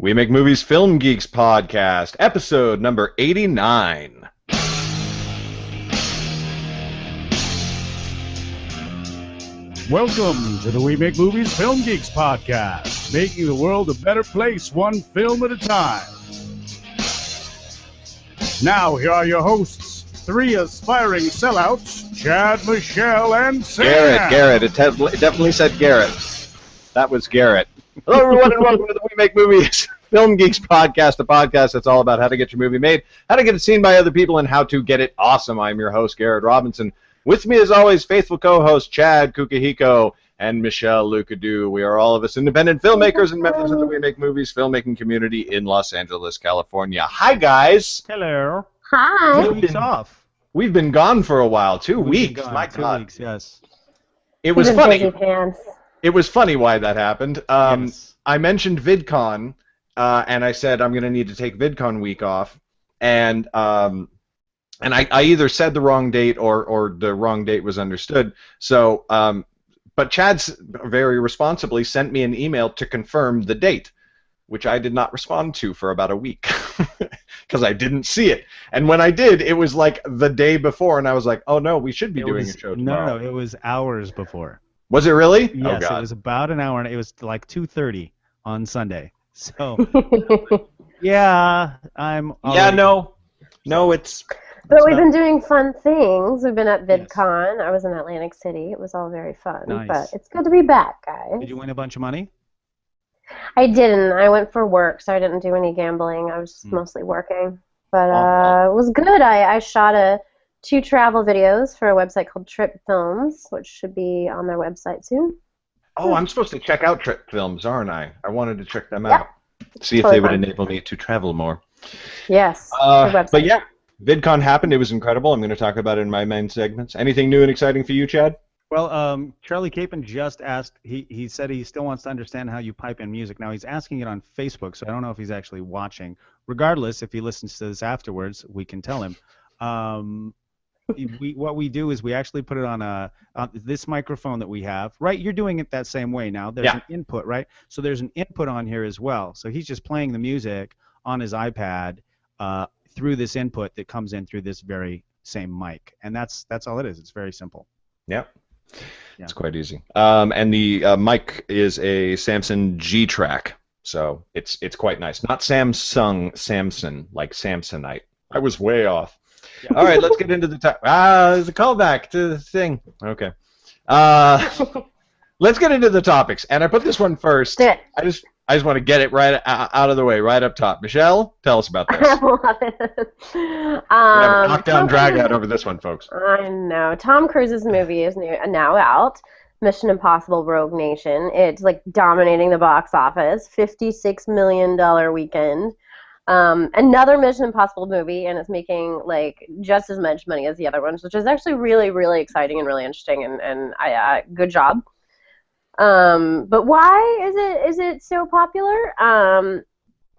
We Make Movies Film Geeks podcast, episode number 89. Welcome to the We Make Movies Film Geeks podcast, making the world a better place one film at a time. Now, here are your hosts, three aspiring sellouts, Chad, Michelle, and Sam. Garrett. It definitely said Garrett. That was Garrett. Hello, everyone, and welcome to the We Make Movies Film Geeks podcast, a podcast that's all about how to get your movie made, how to get it seen by other people, and how to get it awesome. I'm your host, Garrett Robinson. With me, as always, faithful co-host Chad Kukahiko and Michelle Lucadou. We are all of us independent filmmakers and members of the We Make Movies filmmaking community in Los Angeles, California. Hi, guys. Hello. Hi. 2 weeks off. We've been gone for a while. 2 weeks. My God. 2 weeks, yes. It was funny. Busy pants. It was funny why that happened. Yes. I mentioned Vidcon, and I said I'm going to need to take Vidcon week off, and I either said the wrong date or the wrong date was understood. So, but Chad's very responsibly sent me an email to confirm the date, which I did not respond to for about a week because I didn't see it. And when I did, it was like the day before, and I was like, oh no, we should be doing a show tomorrow. No, it was hours before. Was it really? Yes, oh, God. It was about an hour, and it was like 2:30 on Sunday. So, yeah, I'm... Yeah, no, it's... But we've been doing fun things. We've been at VidCon. Yes. I was in Atlantic City. It was all very fun. Nice. But it's good to be back, guys. Did you win a bunch of money? I didn't. I went for work, so I didn't do any gambling. I was just mostly working. But it was good. I shot 2 travel videos for a website called Trip Films, which should be on their website soon. Oh, I'm supposed to check out Trip Films, aren't I? I wanted to check them out. See if they would enable me to travel more. Yes. But yeah, VidCon happened. It was incredible. I'm going to talk about it in my main segments. Anything new and exciting for you, Chad? Well, Charlie Capon just asked, he said he still wants to understand how you pipe in music. Now, he's asking it on Facebook, so I don't know if he's actually watching. Regardless, if he listens to this afterwards, we can tell him. What we do is we actually put it on this microphone that we have. Right, you're doing it that same way now. There's an input, right? So there's an input on here as well. So he's just playing the music on his iPad through this input that comes in through this very same mic, and that's all it is. It's very simple. Yep. Yeah. It's quite easy. And the mic is a Samson G-Track, so it's quite nice. Not Samson, like Samsonite. I was way off. Yeah. All right, let's get into the topic. There's a callback to the thing. Okay. Let's get into the topics, and I put this one first. I just want to get it right out of the way, right up top. Michelle, tell us about this. I love it. We're gonna knock down, drag out over this one, folks. I know. Tom Cruise's movie is now out. Mission Impossible: Rogue Nation. It's like dominating the box office. $56 million weekend. Another Mission Impossible movie, and it's making like just as much money as the other ones, which is actually really, really exciting and really interesting. And good job. But why is it so popular?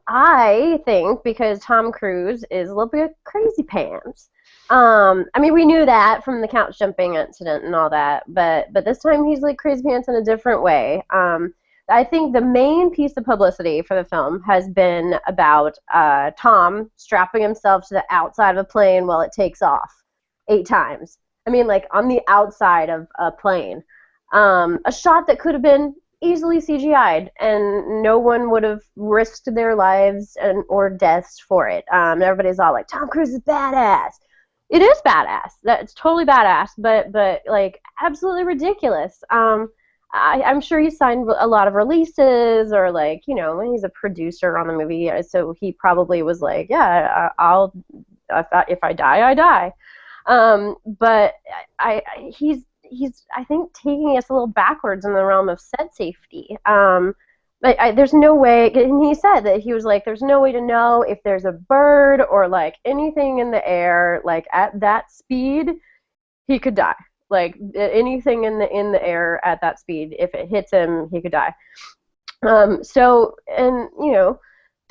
I think because Tom Cruise is a little bit crazy pants. I mean, we knew that from the couch jumping incident and all that, but this time he's like crazy pants in a different way. I think the main piece of publicity for the film has been about Tom strapping himself to the outside of a plane while it takes off 8 times. I mean, like on the outside of a plane. A shot that could have been easily CGI'd, and no one would have risked their lives or deaths for it. Everybody's all like, Tom Cruise is badass. It is badass. It's totally badass, but like absolutely ridiculous. I'm sure he signed a lot of releases, or like, you know, he's a producer on the movie, so he probably was like, yeah, if I die, I die. But he's I think taking us a little backwards in the realm of set safety. There's no way, and he said that he was like, there's no way to know if there's a bird or like anything in the air, like at that speed, he could die. Like anything in the air at that speed, if it hits him, he could die. So, and you know,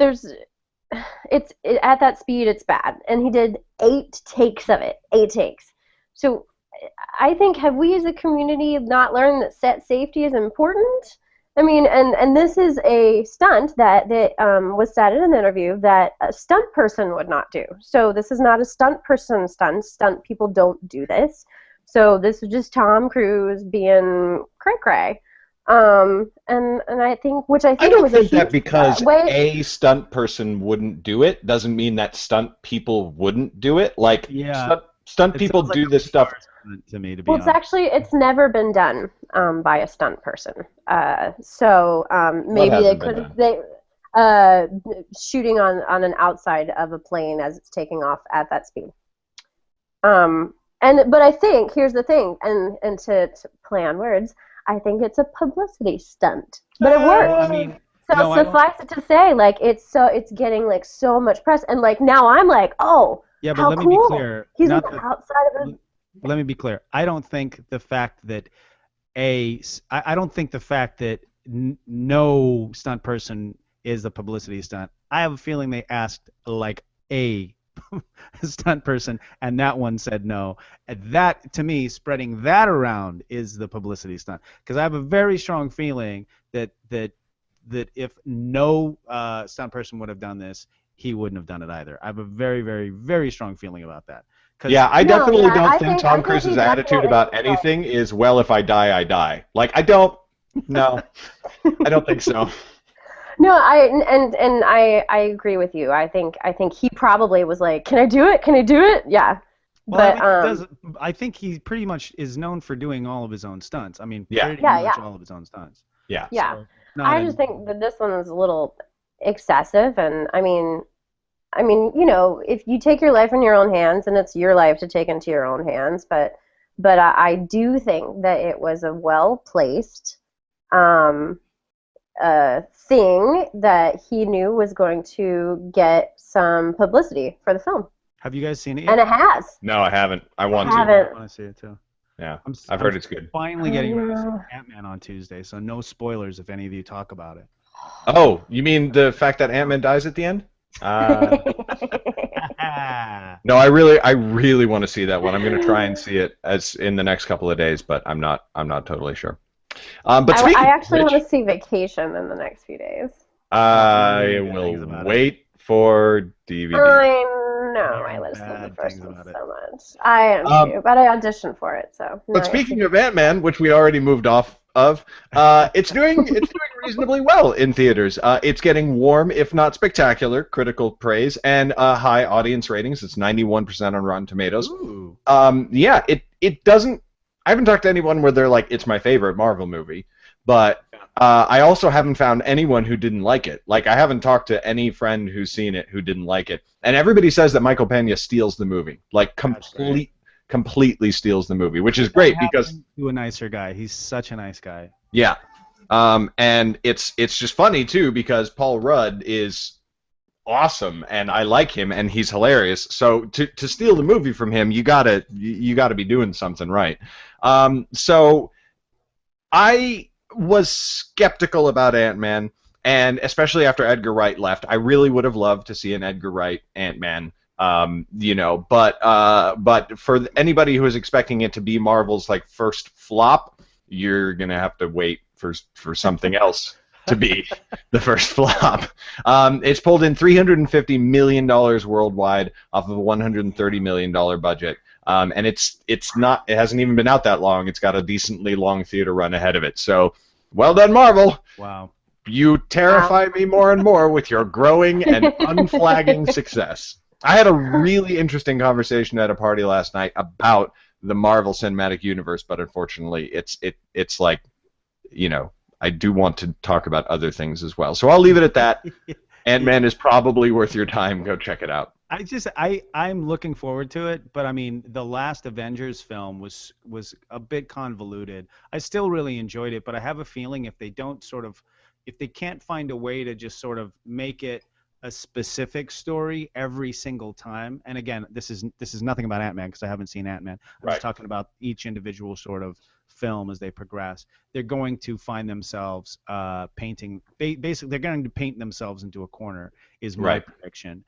at that speed, it's bad. And he did 8 takes of it, 8 takes. So I think, have we as a community not learned that set safety is important? I mean, and this is a stunt that was said in an interview that a stunt person would not do. So this is not a stunt person stunt. Stunt people don't do this. So this is just Tom Cruise being cray cray. And I think, which I I think don't was a think that huge because way. a stunt person wouldn't do it doesn't mean that stunt people wouldn't do it. Like Yeah, stunt it people sounds like do a this stuff. PR to me, to be Well, it's honest. actually it's never been done by a stunt person. So What maybe they hasn't been could done? they uh, shooting on an outside of a plane as it's taking off at that speed. But I think here's the thing, and to play on words, I think it's a publicity stunt, but it Well, I works. mean, So no, I don't. suffice it to say, like it's getting like so much press, and like now I'm like, oh, Yeah, but how let me be cool! clear. He's on Not the that. outside of a. Let me be clear. I don't think the fact that I don't think the fact that no stunt person is a publicity stunt. I have a feeling they asked like a stunt person, and that one said no. And that, to me, spreading that around is the publicity stunt. Because I have a very strong feeling that if no stunt person would have done this, he wouldn't have done it either. I have a very, very, very strong feeling about that. Because Yeah, I No, definitely yeah, don't I think think Tom he Cruise's attitude definitely. about anything is, well, if I die, I die. Like, I don't. No, I don't think so. No, I agree with you. I think he probably was like, "Can I do it? Can I do it?" Yeah, well, I but mean, he does. I think he pretty much is known for doing all of his own stunts. I mean, Yeah, pretty yeah, much yeah, all of his own stunts. yeah. yeah. So not I just an. think that this one is a little excessive, and I mean, if you take your life in your own hands, and it's your life to take into your own hands, but I do think that it was a well placed um, thing that he knew was going to get some publicity for the film, Have you guys seen it and yet? it has. No, I haven't. I I want to. I haven't. want to see it too. Yeah, I'm I've I'm heard it's good. finally Oh getting around to seeing no. Ant-Man on Tuesday, so no spoilers if any of you talk about it. Oh, you mean the fact that Ant-Man dies at the end? Uh, no, I really want to see that one. I'm going to try and see it as in the next couple of days, but I'm not totally sure. But I speaking of actually want which, to see Vacation in the next few days. Oh, I've been I hearing good will things about it. wait for DVD. I know. I Hearing listened to the bad first things one about it. so much. I am Um, too, but I auditioned for it, so now but I get to speaking hear of it. Ant-Man, which we already moved off of, it's doing reasonably well in theaters. It's getting warm, if not spectacular, critical praise and high audience ratings. It's 91% on Rotten Tomatoes. Ooh. Yeah, it doesn't. I haven't talked to anyone where they're like, it's my favorite Marvel movie, but I also haven't found anyone who didn't like it. Like, I haven't talked to any friend who's seen it who didn't like it, and everybody says that Michael Pena steals the movie, like That's great. completely steals the movie, which is That great because happened to a nicer guy. He's such a nice guy. yeah, and it's just funny too because Paul Rudd is awesome and I like him and he's hilarious. So to steal the movie from him, you gotta be doing something right. So I was skeptical about Ant-Man, and especially after Edgar Wright left, I really would have loved to see an Edgar Wright Ant-Man. But for anybody who is expecting it to be Marvel's like first flop, you're gonna have to wait for something else to be the first flop. It's pulled in $350 million worldwide off of a $130 million budget. And it hasn't even been out that long. It's got a decently long theater run ahead of it. So, well done, Marvel. Wow. You terrify me more and more with your growing and unflagging success. I had a really interesting conversation at a party last night about the Marvel Cinematic Universe, but unfortunately, it's like, I do want to talk about other things as well. So I'll leave it at that. Ant-Man is probably worth your time. Go check it out. I'm looking forward to it, but I mean the last Avengers film was a bit convoluted. I still really enjoyed it, but I have a feeling if they can't find a way to just sort of make it a specific story every single time, and again, this is nothing about Ant-Man because I haven't seen Ant-Man. I'm Right. just talking about each individual sort of film as they progress. They're going to find themselves painting. Basically, they're going to paint themselves into a corner. Is my Right. prediction.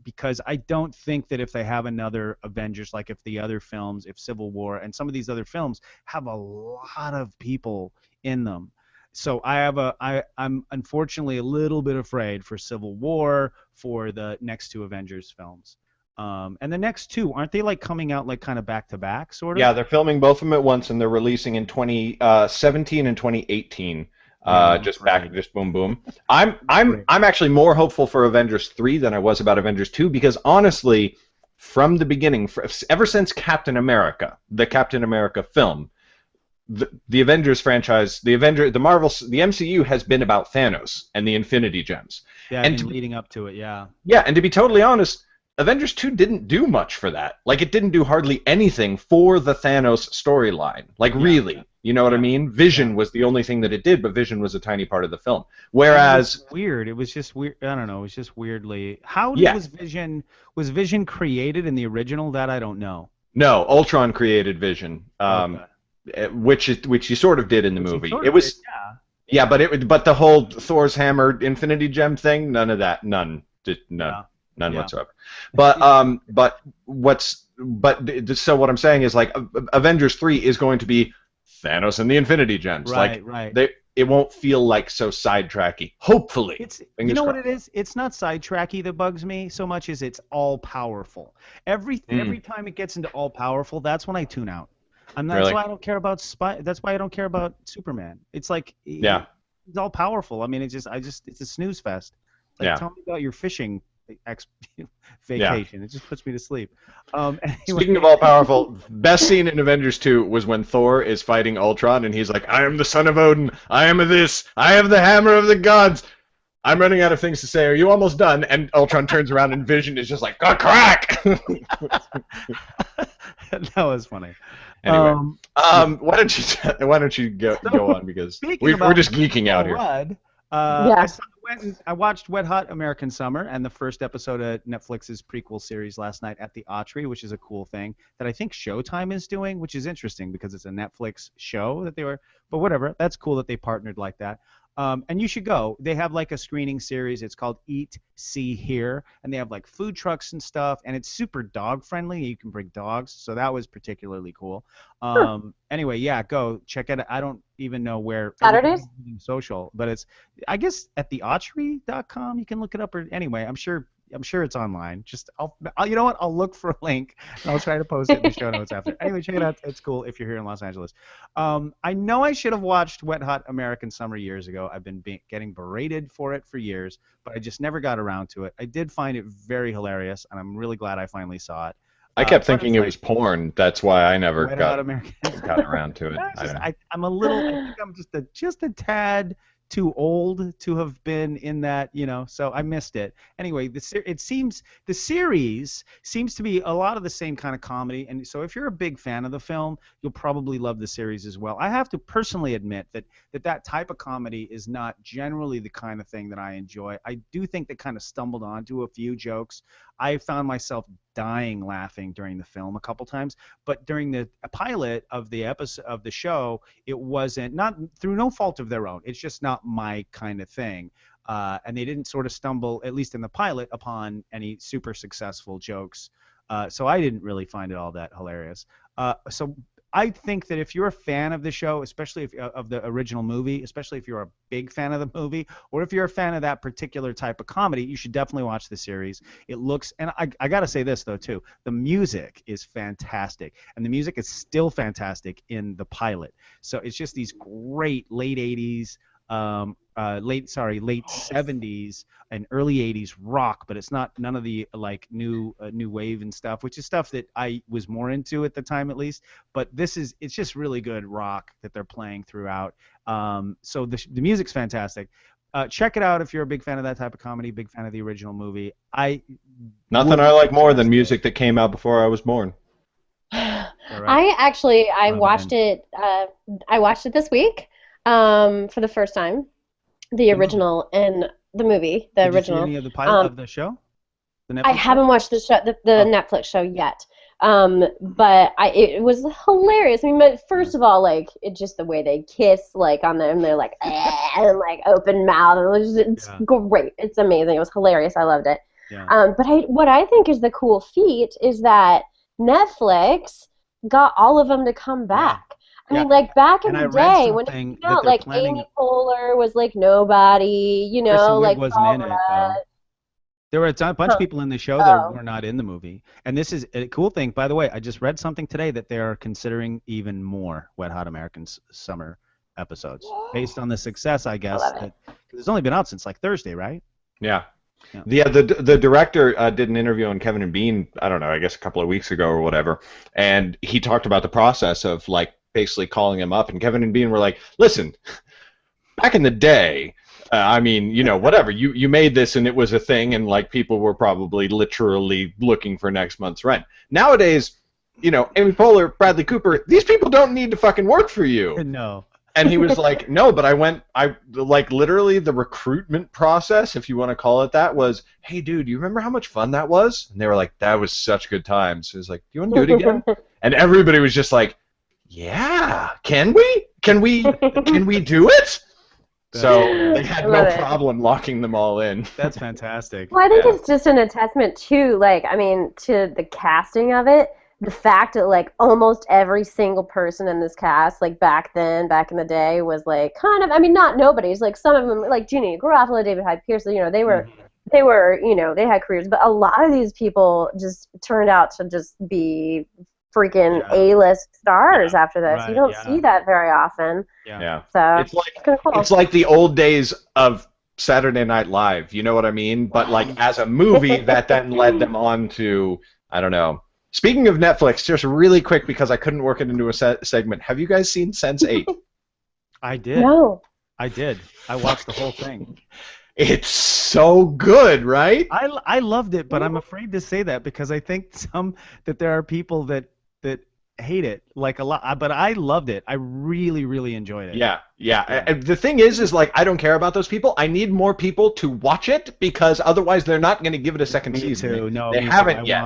Because I don't think that if they have another Avengers, like if the other films, if Civil War and some of these other films have a lot of people in them, So I'm unfortunately a little bit afraid for Civil War, for the next two Avengers films. And the next two, aren't they like coming out like kind of back to back, sort of? Yeah, they're filming both of them at once, and they're releasing in 2017 and 2018. Yeah, Just right. back, just boom, boom. I'm actually more hopeful for Avengers 3 than I was about Avengers 2 because honestly, from the beginning, ever since Captain America, the Captain America film, the Avengers franchise, the MCU has been about Thanos and the Infinity Gems. Yeah, And and leading up to it, yeah. yeah, and to be totally honest, Avengers 2 didn't do much for that. Like, it didn't do hardly anything for the Thanos storyline. Like, really. You know what I mean? Vision was the only thing that it did, but Vision was a tiny part of the film. Whereas... It was weird. It was just weird. I don't know. It was just weirdly... Was Vision created in the original? That I don't know. No, Ultron created Vision, which you sort of did in the movie. It was... Yeah, but the whole Thor's hammer Infinity Gem thing, none of that. None. None whatsoever. But so what I'm saying is like Avengers 3 is going to be Thanos and the Infinity Gems. Right, like, right. It won't feel like so sidetracky. Hopefully. You know what it is? It's not sidetracky that bugs me so much as it's all powerful. Every time it gets into all powerful, that's when I tune out. And that's why I don't care about That's why I don't care about Superman. It's like it's all powerful. I mean, it's a snooze fest. Like, tell me about your fishing vacation. It just puts me to sleep. Anyway. Speaking of all powerful, best scene in Avengers 2 was when Thor is fighting Ultron and he's like, I am the son of Odin, I am this, I have the hammer of the gods, I'm running out of things to say, are you almost done? And Ultron turns around and Vision is just like, crack! That was funny. Anyway, why don't you go on, because we're just geeking out here. I watched Wet Hot American Summer and the first episode of Netflix's prequel series last night at the Autry, which is a cool thing that I think Showtime is doing, which is interesting because it's a Netflix show that but whatever, that's cool that they partnered like that. And you should go. They have like a screening series. It's called Eat, See, Hear, and they have like food trucks and stuff, and it's super dog friendly. You can bring dogs, so that was particularly cool. Anyway, yeah, go check it out. I don't even know where. Saturdays? Social, but it's, I guess, at theautry.com. You can look it up, or anyway, I'm sure it's online. Just I'll you know what? I'll look for a link and I'll try to post it in the show notes after. Anyway, check it out. It's cool if you're here in Los Angeles. I know I should have watched Wet Hot American Summer years ago. I've been getting berated for it for years, but I just never got around to it. I did find it very hilarious, and I'm really glad I finally saw it. I kept thinking it was porn. That's why I never got around to it. I think I'm just a tad too old to have been in that, so I missed it. Anyway, the series seems to be a lot of the same kind of comedy, and so if you're a big fan of the film, you'll probably love the series as well. I have to personally admit that type of comedy is not generally the kind of thing that I enjoy. I do think they kind of stumbled onto a few jokes. I found myself dying laughing during the film a couple times, but during the pilot of the episode of the show, it wasn't, not through no fault of their own. It's just not my kind of thing, and they didn't sort of stumble, at least in the pilot, upon any super successful jokes. So I didn't really find it all that hilarious. So I think that if you're a fan of the show, especially of the original movie, especially if you're a big fan of the movie, or if you're a fan of that particular type of comedy, you should definitely watch the series. It looks, and I got to say this, though, too. The music is fantastic, and the music is still fantastic in the pilot. So it's just these great late 80s, late 70s and early 80s rock, but it's none of the like new wave and stuff, which is stuff that I was more into at the time, at least. But it's just really good rock that they're playing throughout. So the music's fantastic. Check it out if you're a big fan of that type of comedy, big fan of the original movie. Nothing I like more than music that came out before I was born. I watched it. I watched it this week for the first time. The original and the movie. Did you see any of the pilot of the show? I haven't watched the show, the Netflix show yet. But it was hilarious. I mean, but first of all, like, it's just the way they kiss, like, on them, they're like, and like open mouth. It's great. It's amazing. It was hilarious. I loved it. Yeah. But what I think is the cool feat is that Netflix got all of them to come back. I mean, like back in And I the read day when it something came that out, they're like planning. Amy Poehler was like nobody, you Kristen know, Wiig like wasn't Paul in it Rudd. though. There were a bunch of Huh. people in the show that Oh, were not in the movie. And this is a cool thing. By the way, I just read something today that they are considering even more Wet Hot American Summer episodes based on the success, I I guess, love it. that because it's only been out since like Thursday, right? Yeah. Yeah. The director did an interview on Kevin and Bean, I don't know, I guess a couple of weeks ago or whatever, and he talked about the process of like basically calling him up, and Kevin and Bean were like, listen, back in the day, I mean, you know, whatever, you made this and it was a thing, and like people were probably literally looking for next month's rent. Nowadays, you know, Amy Poehler, Bradley Cooper, these people don't need to fucking work for you. No. And he was like, no, but I like literally the recruitment process, if you want to call it that, was, hey, dude, you remember how much fun that was? And they were like, that was such good times. So he was like, do you want to do it again? And everybody was just like, yeah, can we? Can we do it? So they had no problem locking them all in. That's fantastic. Well, I think it's just an attestment to, like, I mean, to the casting of it. The fact that, like, almost every single person in this cast, like, back then, back in the day, was, like, kind of, I mean, not nobody's. Like, some of them, like, Jeannie Garofalo, David Hyde Pierce, you know, they were, you know, they had careers. But a lot of these people just turned out to just be freaking A-list stars after this. Right, You don't see that very often. Yeah. So It's like kind of cool. it's like the old days of Saturday Night Live, you know what I mean? But like as a movie, that then led them on to, I don't know. Speaking of Netflix, just really quick because I couldn't work it into a segment. Have you guys seen Sense8? I did. No. I did. I watched the whole thing. It's so good, right? I loved it, but I'm afraid to say that because I think that there are people that hate it like a lot. But I loved it. I really, really enjoyed it. Yeah. And the thing is like I don't care about those people. I need more people to watch it because otherwise they're not going to give it a second season. Me too. No, they haven't yet.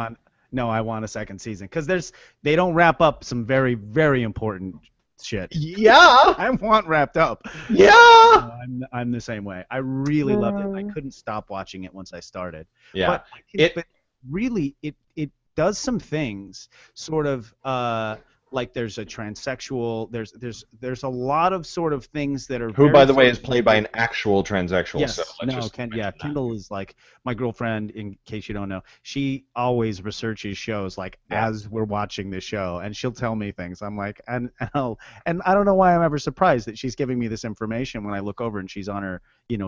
I want a second season because they don't wrap up some very, very important shit. Yeah. I want wrapped up. Yeah. I'm the same way. I really loved it. I couldn't stop watching it once I started. Yeah. But really, it does some things sort of like there's a transsexual. There's a lot of sort of things that are. Who, by the way, is played by an actual transsexual. Yes. So Kendall is like my girlfriend. In case you don't know, she always researches shows like as we're watching the show, and she'll tell me things. I'm like, and I don't know why I'm ever surprised that she's giving me this information when I look over and she's on her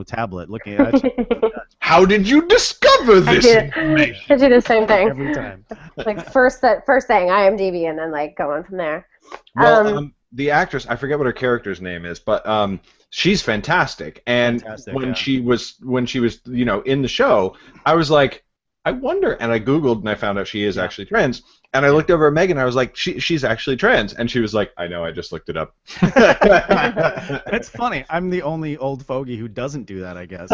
tablet looking at it. How did you discover this information? I do the same thing every time. Like first thing, IMDb, and then like going from there. Well, the actress, I forget what her character's name is, but she's fantastic. And when she was you know in the show, I was like, I wonder, and I Googled and I found out she is actually trans. And I looked over at Megan, and I was like, she's actually trans, and she was like, I know, I just looked it up. That's funny. I'm the only old fogey who doesn't do that, I guess.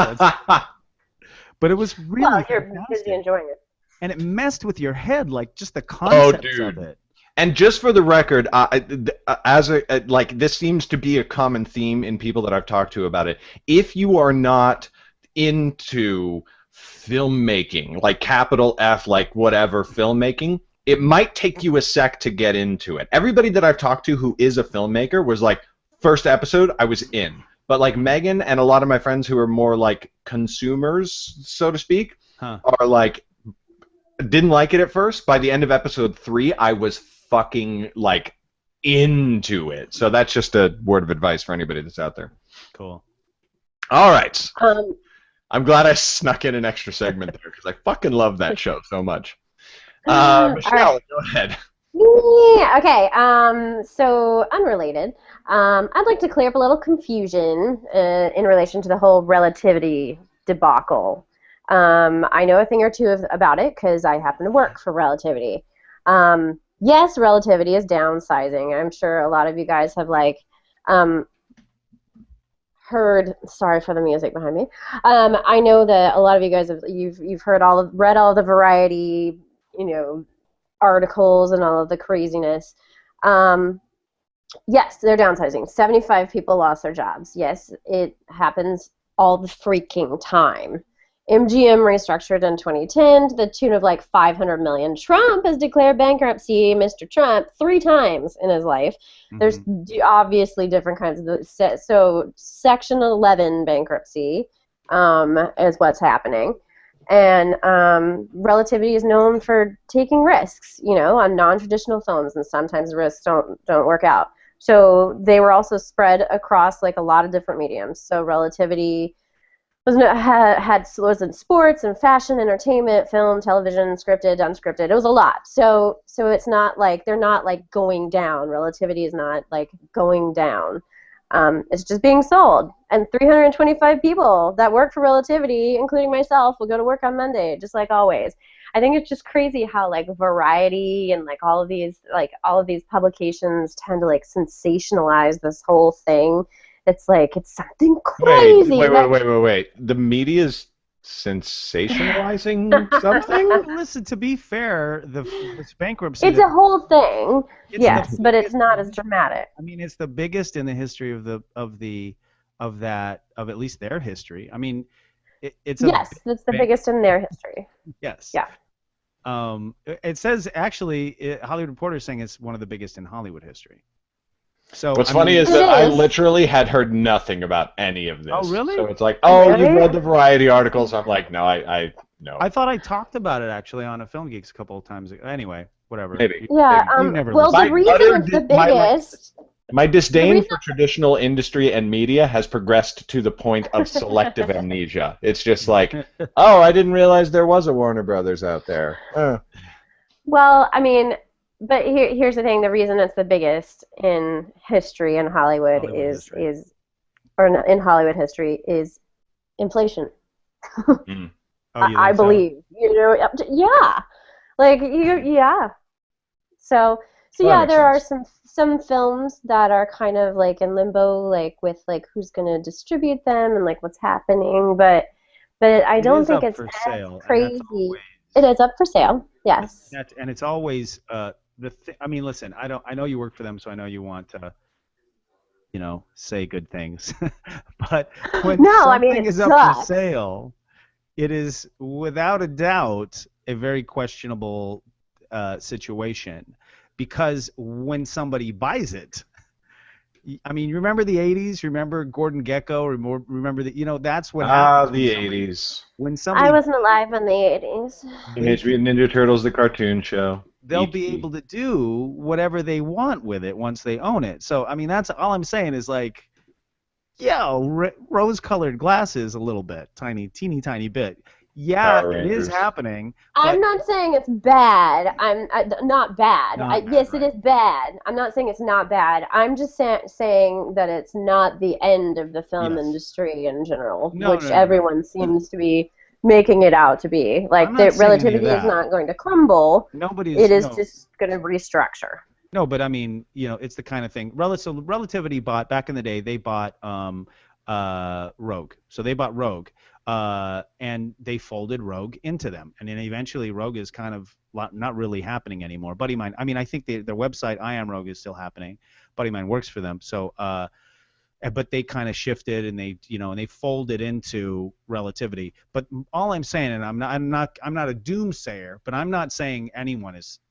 But it was really you're busy enjoying it. And it messed with your head, like just the concepts of it. And just for the record, like this seems to be a common theme in people that I've talked to about it. If you are not into filmmaking, like capital F, like whatever filmmaking, it might take you a sec to get into it. Everybody that I've talked to who is a filmmaker was like, first episode, I was in. But like Megan and a lot of my friends who are more like consumers, so to speak, are like, didn't like it at first. By the end of episode 3, I was fucking like into it. So that's just a word of advice for anybody that's out there. Cool. All right. I'm glad I snuck in an extra segment there because I fucking love that show so much. Michelle, go ahead. Yeah, okay. So unrelated. I'd like to clear up a little confusion in relation to the whole relativity debacle. I know a thing or two about it because I happen to work for Relativity. Yes, Relativity is downsizing. I'm sure a lot of you guys have heard. Sorry for the music behind me. I know that a lot of you guys you've read all of the Variety, articles and all of the craziness. Yes, they're downsizing. 75 people lost their jobs. Yes, it happens all the freaking time. MGM restructured in 2010 to the tune of like 500 million. Trump has declared bankruptcy, Mr. Trump, 3 times in his life. There's obviously different kinds of so Section 11 bankruptcy is what's happening. And Relativity is known for taking risks, on non-traditional films, and sometimes risks don't work out. So they were also spread across like a lot of different mediums. So Relativity was in sports and fashion, entertainment, film, television, scripted, unscripted. It was a lot. So it's not like they're not like going down. Relativity is not like going down. It's just being sold. And 325 people that work for Relativity, including myself, will go to work on Monday, just like always. I think it's just crazy how like Variety and like all of these publications tend to like sensationalize this whole thing. It's like it's something crazy. Wait. The media's sensationalizing something? Listen, to be fair, this bankruptcy. It's a whole thing. Yes, but it's not as dramatic. I mean, it's the biggest in the history of at least their history. I mean, it's yes, it's the biggest in their history. Yes. Yeah. It says actually, Hollywood Reporter is saying it's one of the biggest in Hollywood history. So what's funny is that I literally had heard nothing about any of this. Oh, really? So it's like, you read the Variety articles. I'm like, no, I no. I thought I talked about it actually on a Film Geeks a couple of times ago. Anyway, whatever. Maybe. Yeah. Well, the reason it's the biggest. My disdain for traditional industry and media has progressed to the point of selective amnesia. It's just like, I didn't realize there was a Warner Brothers out there. Well, I mean, but here's the thing: the reason it's the biggest in history in Hollywood is in Hollywood history is inflation. I believe, yeah, like yeah. So yeah, there are some films that are kind of like in limbo, like with like who's gonna distribute them and like what's happening, but I don't think it's as crazy. It is up for sale, yes. And it's always I mean, listen, I know you work for them, so I know you want to, say good things. But when something is up for sale, it is without a doubt a very questionable situation, because when somebody buys it, I mean, you remember the 80s? Remember Gordon Gekko? Remember that? That's what happened. The 80s. When somebody, I wasn't alive in the 80s. Teenage Mutant Ninja Turtles, the cartoon show. They'll be able to do whatever they want with it once they own it. So, I mean, that's all I'm saying is like, rose-colored glasses a little bit, teeny tiny bit. Yeah, it is happening. I'm not saying it's bad. I'm not bad. Yes, it is bad. I'm not saying it's not bad. I'm just saying that it's not the end of the film industry in general, which everyone seems to be making it out to be. Like, the Relativity is not going to crumble. It is just going to restructure. No, but I mean, it's the kind of thing. Relativity bought, back in the day, they bought Rogue. So they bought Rogue. And they folded Rogue into them, and then eventually Rogue is kind of not really happening anymore. Buddy mine, I mean, I think their website I Am Rogue is still happening. Buddy mine works for them, so but they kind of shifted and they folded into Relativity. But all I'm saying, and I'm not a doomsayer, but I'm not saying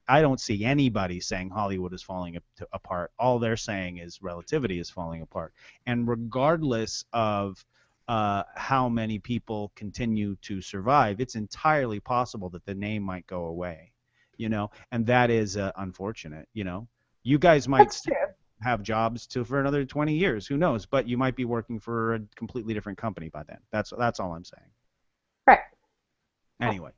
I don't see anybody saying Hollywood is falling apart. All they're saying is Relativity is falling apart, and regardless of how many people continue to survive, it's entirely possible that the name might go away, and that is unfortunate. You guys might have jobs for another 20 years, who knows, but you might be working for a completely different company by then. That's all I'm saying. Right. Anyway,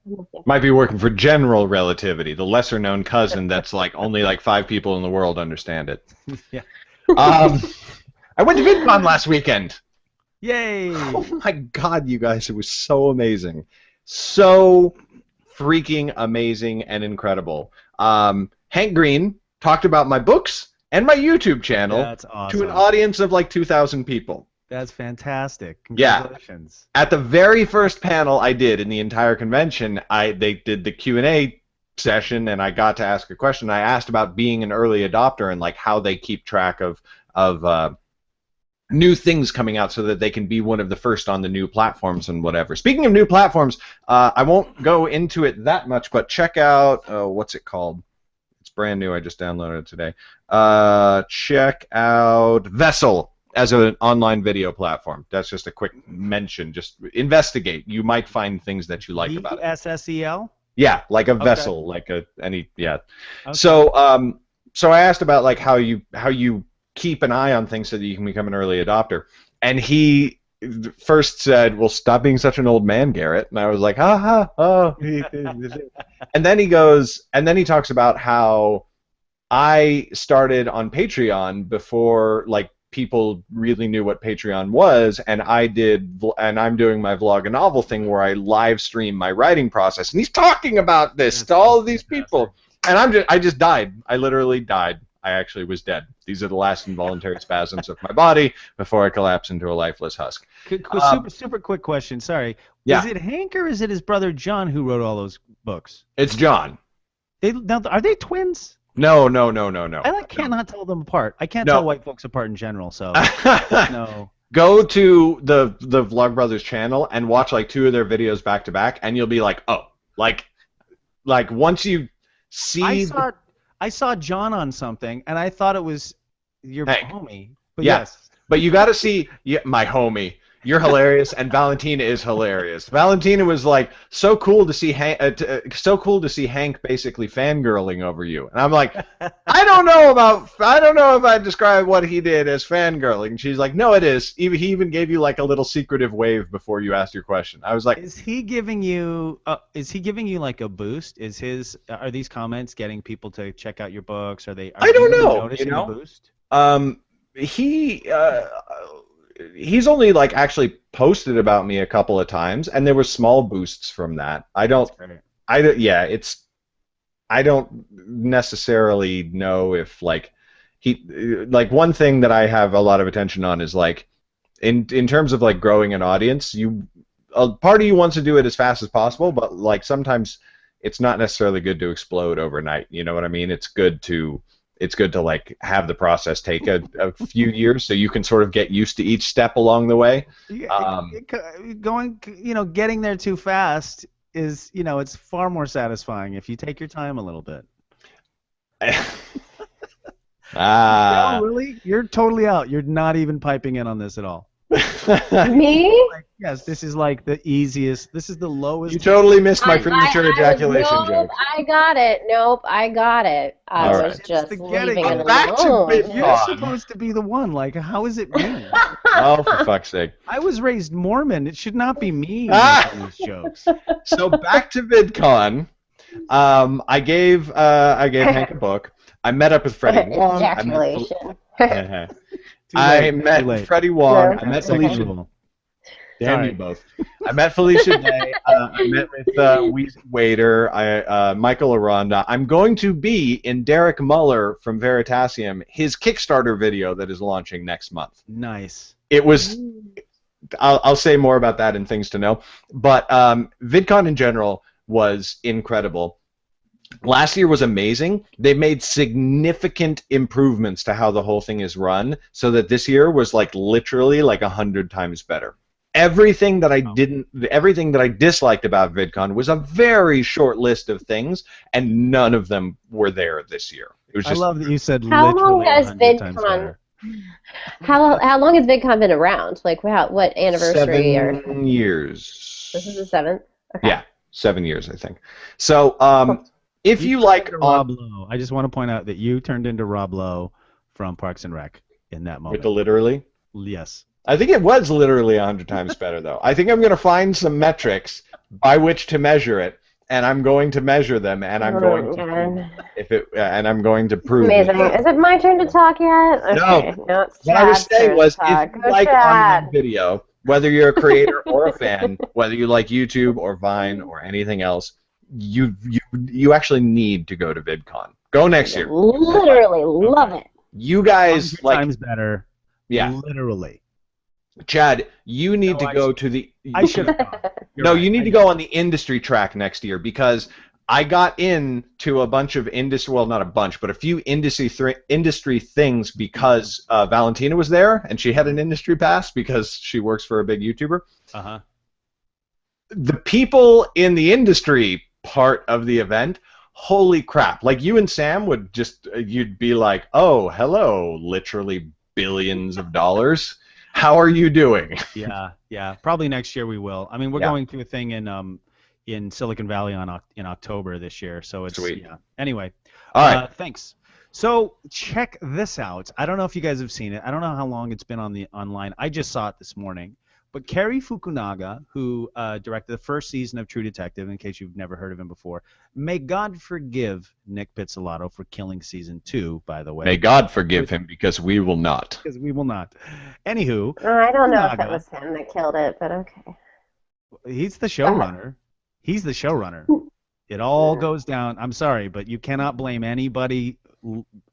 might be working for General Relativity, the lesser known cousin that's like only like 5 people in the world understand it. Yeah. I went to VidCon last weekend. Yay! Oh my God, you guys, it was so amazing. So freaking amazing and incredible. Hank Green talked about my books and my YouTube channel to an audience of like 2,000 people. That's fantastic. Congratulations. Yeah. At the very first panel I did in the entire convention, they did the Q&A session, and I got to ask a question. I asked about being an early adopter and like how they keep track of new things coming out so that they can be one of the first on the new platforms and whatever. Speaking of new platforms, I won't go into it that much, but check out, what's it called? It's brand new. I just downloaded it today. Check out Vessel as an online video platform. That's just a quick mention. Just investigate. You might find things that you like about it. VSSEL? Yeah, like a vessel, like yeah. Okay. So I asked about like how you keep an eye on things so that you can become an early adopter, and he first said, "Well, stop being such an old man, Garrett." And I was like, "Ha ha, oh." And then he talks about how I started on Patreon before like people really knew what Patreon was, and I'm doing my vlog a novel thing where I live stream my writing process, and he's talking about this to all of these people, and I just died. I literally died. I actually was dead. These are the last involuntary spasms of my body before I collapse into a lifeless husk. Super quick question. Sorry. Yeah. Is it Hank or is it his brother John who wrote all those books? It's John. Are they twins? No. I cannot tell them apart. I can't tell white folks apart in general. So no. Go to the Vlogbrothers channel and watch like 2 of their videos back to back, and you'll be like, oh, like once you see. I saw John on something, and I thought it was your homie. But yeah. Yes. But you got to see my homie. You're hilarious, and Valentina is hilarious. Valentina was like so cool to see Hank basically fangirling over you, and I'm like, I don't know if I describe what he did as fangirling. And she's like, no, it is. He even gave you like a little secretive wave before you asked your question. I was like, is he giving you like a boost? Are these comments getting people to check out your books? I don't know. Noticing a boost? He's only like actually posted about me a couple of times, and there were small boosts from that. I don't necessarily know if like one thing that I have a lot of attention on is like in terms of like growing an audience, a part of you wants to do it as fast as possible, but like sometimes it's not necessarily good to explode overnight. You know what I mean? It's good to like have the process take a few years so you can sort of get used to each step along the way. Getting there too fast is, it's far more satisfying if you take your time a little bit. No, really? You're totally out. You're not even piping in on this at all. Me? Yes, this is like the easiest. This is the lowest. You totally missed my premature ejaculation joke. I got it. Nope, I got it. I was just leaving it alone. You're supposed to be the one. Like, how is it me? Oh, for fuck's sake! I was raised Mormon. It should not be me making these jokes. So back to VidCon. I gave Hank a book. I met up with Freddie Wong. Ejaculation. I met Freddie Wong. I met Felicia. Damn you both. I met Felicia Day. I met with Weezy Waiter, Michael Aranda. I'm going to be in Derek Muller from Veritasium, his Kickstarter video that is launching next month. Nice. It was. I'll say more about that in things to know. But VidCon in general was incredible. Last year was amazing. They made significant improvements to how the whole thing is run, so that this year was like literally like 100 times better. Everything that I disliked about VidCon was a very short list of things, and none of them were there this year. It was just, I love that you said how literally long has 100 times better. How long has VidCon been around? Like what anniversary? 7 years. This is the 7th? Okay. Yeah, 7 years, I think. So, if you like Rob Lowe, I just want to point out that you turned into Rob Lowe from Parks and Rec in that moment. With the literally? Yes. I think it was literally 100 times better, though. I think I'm going to find some metrics by which to measure it, and I'm going to measure them, and I'm going to prove amazing. it. Is it my turn to talk yet? Okay. No, it's what I was saying was, if you like online video, whether you're a creator or a fan, whether you like YouTube or Vine or anything else, you actually need to go to VidCon. Go next year. Literally love it. You guys like times better. Yeah. Literally. Chad, you need to go to the. I should have gone. No, you need to go on the industry track next year, because I got into a bunch of industry, well, not a bunch, but a few industry things because Valentina was there, and she had an industry pass because she works for a big YouTuber. Uh-huh. The people in the industry part of the event, holy crap! Like you and Sam would just, you'd be like, "Oh, hello, literally billions of dollars. How are you doing?" Yeah, yeah. Probably next year we will. I mean, we're Yeah. going to a thing in Silicon Valley in October this year, so it's Sweet. yeah. Anyway, All right. thanks. So check this out. I don't know if you guys have seen it. I don't know how long it's been online. I just saw it this morning. But Cary Fukunaga, who directed the first season of True Detective, in case you've never heard of him before, may God forgive Nick Pizzolatto for killing season 2, by the way. May God forgive him, because we will not. Because we will not. Anywho, I don't know if Fukunaga, it was him that killed it, but okay. he's the showrunner. He's the showrunner. It all goes down. I'm sorry, but you cannot blame anybody.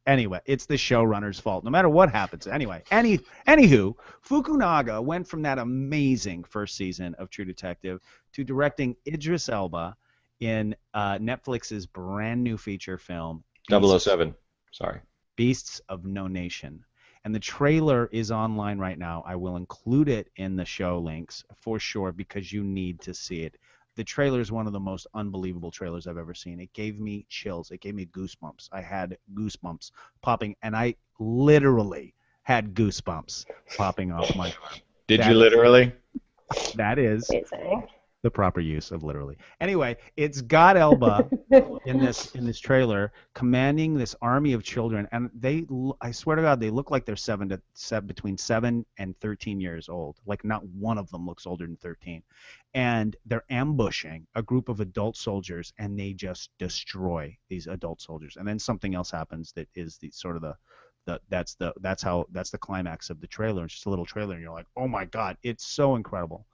Anyway, it's the showrunner's fault, no matter what happens. Anyway, anywho, Fukunaga went from that amazing first season of True Detective to directing Idris Elba in Netflix's brand new feature film, 007. Sorry. Beasts of No Nation. And the trailer is online right now. I will include it in the show links for sure because you need to see it. The trailer is one of the most unbelievable trailers I've ever seen. It gave me chills. It gave me goosebumps. I had goosebumps popping, and I literally had goosebumps popping off my arm. Did you literally? That is Amazing. the proper use of literally. Anyway, it's got Elba in this trailer commanding this army of children, and I swear to God, they look like they're between 7 and 13 years old. Like not one of them looks older than 13. And they're ambushing a group of adult soldiers, and they just destroy these adult soldiers. And then something else happens that is that's the climax of the trailer. It's just a little trailer, and you're like, oh my God, it's so incredible.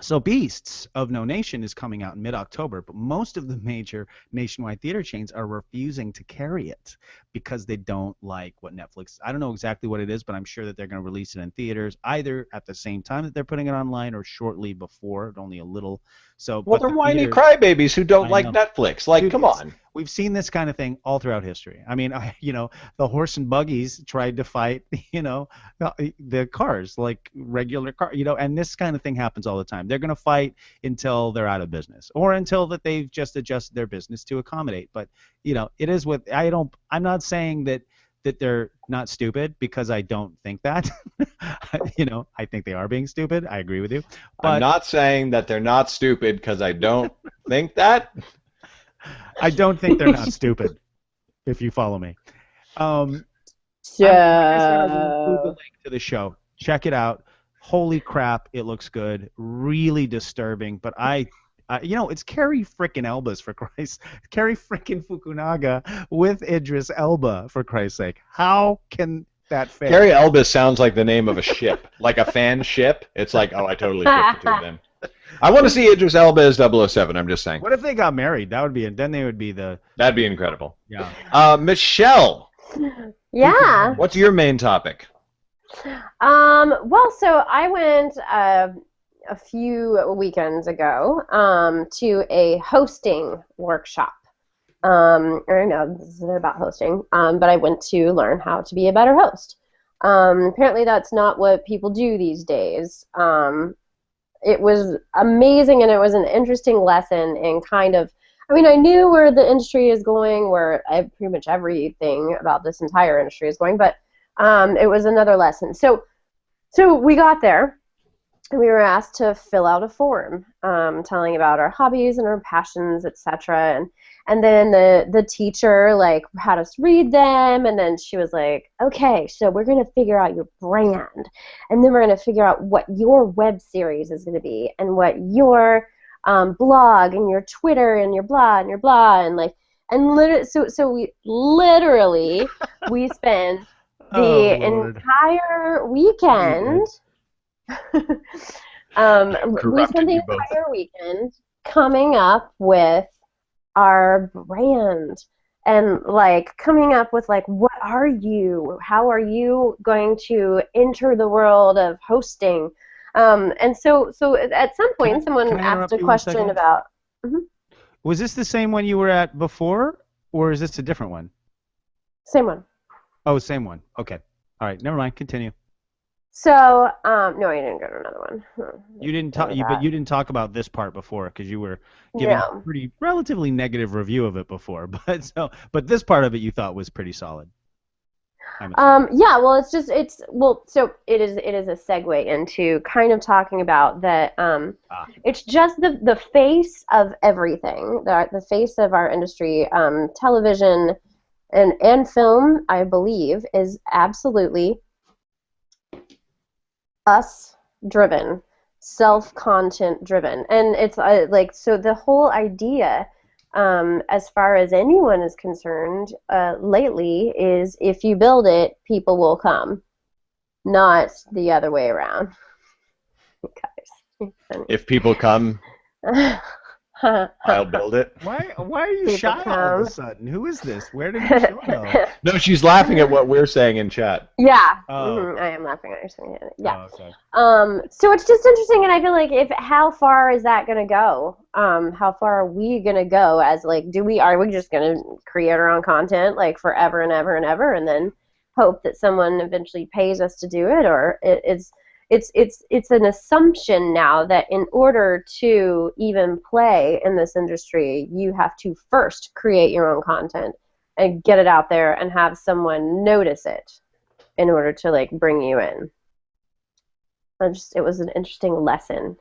So Beasts of No Nation is coming out in mid-October, but most of the major nationwide theater chains are refusing to carry it because they don't like what Netflix. I don't know exactly what it is, but I'm sure that they're going to release it in theaters either at the same time that they're putting it online or shortly before, only a little. So, Well, but they're the whiny theaters, crybabies who don't I like know. Netflix. Like, Dude, come on. We've seen this kind of thing all throughout history. I mean, the horse and buggies tried to fight, the cars, like regular car, and this kind of thing happens all the time. They're going to fight until they're out of business or until that they've just adjusted their business to accommodate. But, it is what I'm not saying that they're not stupid because I don't think that. I think they are being stupid. I agree with you. But I'm not saying that they're not stupid because I don't think that. I don't think they're not stupid, if you follow me. Like I said, I will include the link to the show. Check it out. Holy crap, it looks good. Really disturbing, but it's Cary frickin' Elba's, for Christ's sake. Cary frickin' Fukunaga with Idris Elba, for Christ's sake. How can that fail? Cary Elba sounds like the name of a ship, like a fan ship. It's like, oh, I totally picked the two of them. I want to see Idris Elba as 007, I'm just saying. What if they got married? Then they would be the... That'd be incredible. Yeah. Michelle. Yeah. What's your main topic? Well, so I went a few weekends ago to a hosting workshop. Or no, this isn't about hosting, but I went to learn how to be a better host. Apparently that's not what people do these days. It was amazing, and it was an interesting lesson in kind of, I knew where the industry is going, where pretty much everything about this entire industry is going, but it was another lesson. So we got there, and we were asked to fill out a form telling about our hobbies and our passions, etc. And then the teacher had us read them, and then she was like, okay, so we're going to figure out your brand, and then we're going to figure out what your web series is going to be, and what your blog and your Twitter and your blah and your blah, and literally, so we literally we spent the entire weekend we spent the entire weekend coming up with our brand and coming up with what are you, how are you going to enter the world of hosting, and so at some point someone asked a question about Was this the same one you were at before, or is this a different one? Same one. Oh, same one. Okay. All right. Never mind. Continue. So, no, I didn't go to another one. You didn't talk, but you didn't talk about this part before because you were giving a pretty relatively negative review of it before. But this part of it you thought was pretty solid. Yeah, well, so it is a segue into kind of talking about that. It's just the face of everything, the face of our industry, television and film, I believe, is absolutely us driven, self-content driven. And it's like, so the whole idea, as far as anyone is concerned, lately is if you build it, people will come, not the other way around. Guys. If people come, I'll build it. Why are you shy all of a sudden? Who is this? Where did you go? No, she's laughing at what we're saying in chat. Yeah, Oh. I am laughing at you. Yeah. Oh, okay. So it's just interesting, and I feel like how far is that gonna go? How far are we gonna go? As like, are we just gonna create our own content like forever and ever and ever, and then hope that someone eventually pays us to do it, or it's an assumption now that in order to even play in this industry, you have to first create your own content and get it out there and have someone notice it in order to like bring you in. It was an interesting lesson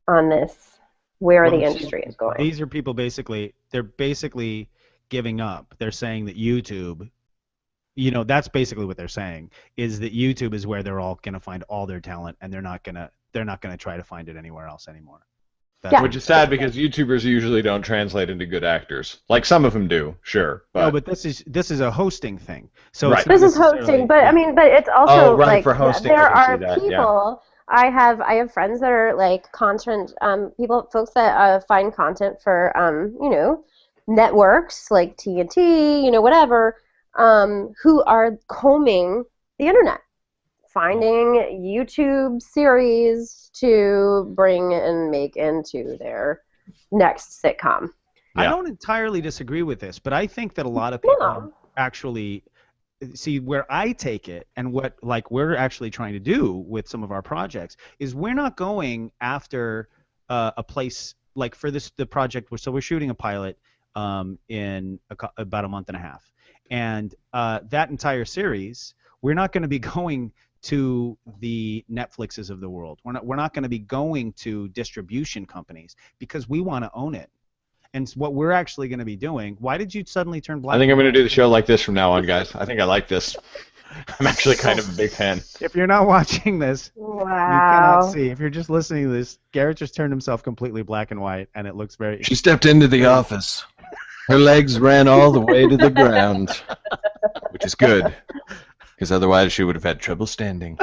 on this, where the industry is going. These are people they're basically giving up. They're saying that YouTube, that's basically what they're saying, is that YouTube is where they're all going to find all their talent, and they're not going to try to find it anywhere else anymore. Which is sad because YouTubers usually don't translate into good actors. Like some of them do, sure. But... No, but this is a hosting thing. So right. This is hosting, but I mean, but it's also right, like for hosting, there are that, people. Yeah. I have friends that are like content folks that find content for networks like TNT, whatever, who are combing the internet, finding YouTube series to bring and make into their next sitcom. I don't entirely disagree with this, but I think that a lot of people actually see where I take it, and what like we're actually trying to do with some of our projects is we're not going after a place like for the project. So we're shooting a pilot in about a month and a half, and that entire series we're not going to be going to the Netflixes of the world. We're not going to be going to distribution companies because we want to own it. And what we're actually going to be doing. Why did you suddenly turn black? I think I'm going to do the show like this from now on, guys. I think I like this. I'm actually kind of a big fan. If you're not watching this, wow, you cannot see. If you're just listening to this, Garrett just turned himself completely black and white, and it looks very... She stepped into the office. Her legs ran all the way to the ground, which is good, because otherwise she would have had trouble standing.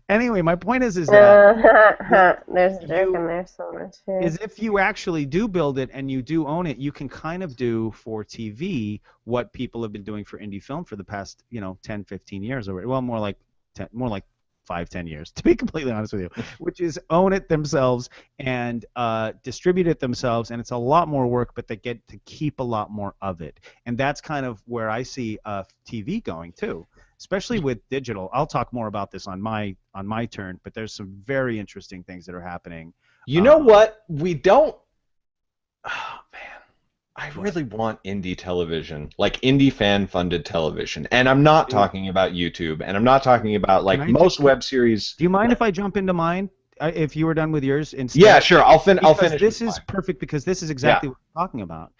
Anyway, my point is that there's a joke in there somewhere too. Is if you actually do build it and you do own it, you can kind of do for TV what people have been doing for indie film for the past 10, 15 years already. Well, more like 5, 10 years, to be completely honest with you, which is own it themselves and distribute it themselves, and it's a lot more work, but they get to keep a lot more of it, and that's kind of where I see TV going too. Especially with digital. I'll talk more about this on my turn, but there's some very interesting things that are happening. You know what? We don't... Oh, man. I really want indie television, like indie fan-funded television. And I'm not talking about YouTube, and I'm not talking about, like, most web series... Do you mind if I jump into mine? If you were done with yours instead? Yeah, sure. I'll finish. This is perfect because this is exactly what we're talking about.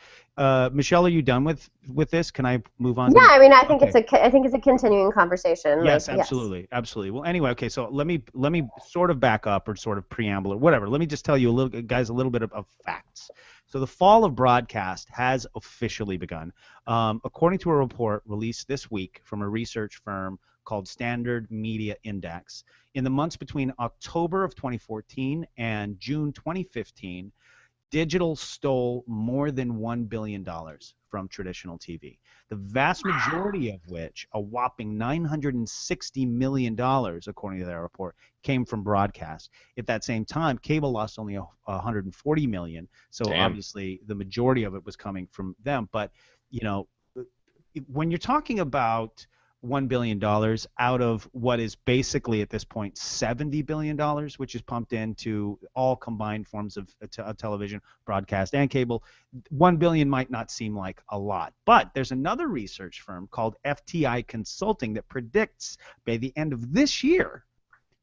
Michelle, are you done with this? Can I move on? Yeah, I mean, I think it's a continuing conversation. Yes, absolutely, absolutely. Well, anyway, okay. So let me sort of back up or sort of preamble or whatever. Let me just tell you a little bit of facts. So the fall of broadcast has officially begun, according to a report released this week from a research firm called Standard Media Index. In the months between October of 2014 and June 2015, digital stole more than $1 billion from traditional TV. The vast majority of which, a whopping $960 million, according to their report, came from broadcast. At that same time, cable lost only $140 million. So Damn. obviously the majority of it was coming from them. But, you know, when you're talking about $1 billion out of what is basically at this point $70 billion, which is pumped into all combined forms of television, broadcast, and cable, $1 billion might not seem like a lot. But there's another research firm called FTI Consulting that predicts by the end of this year,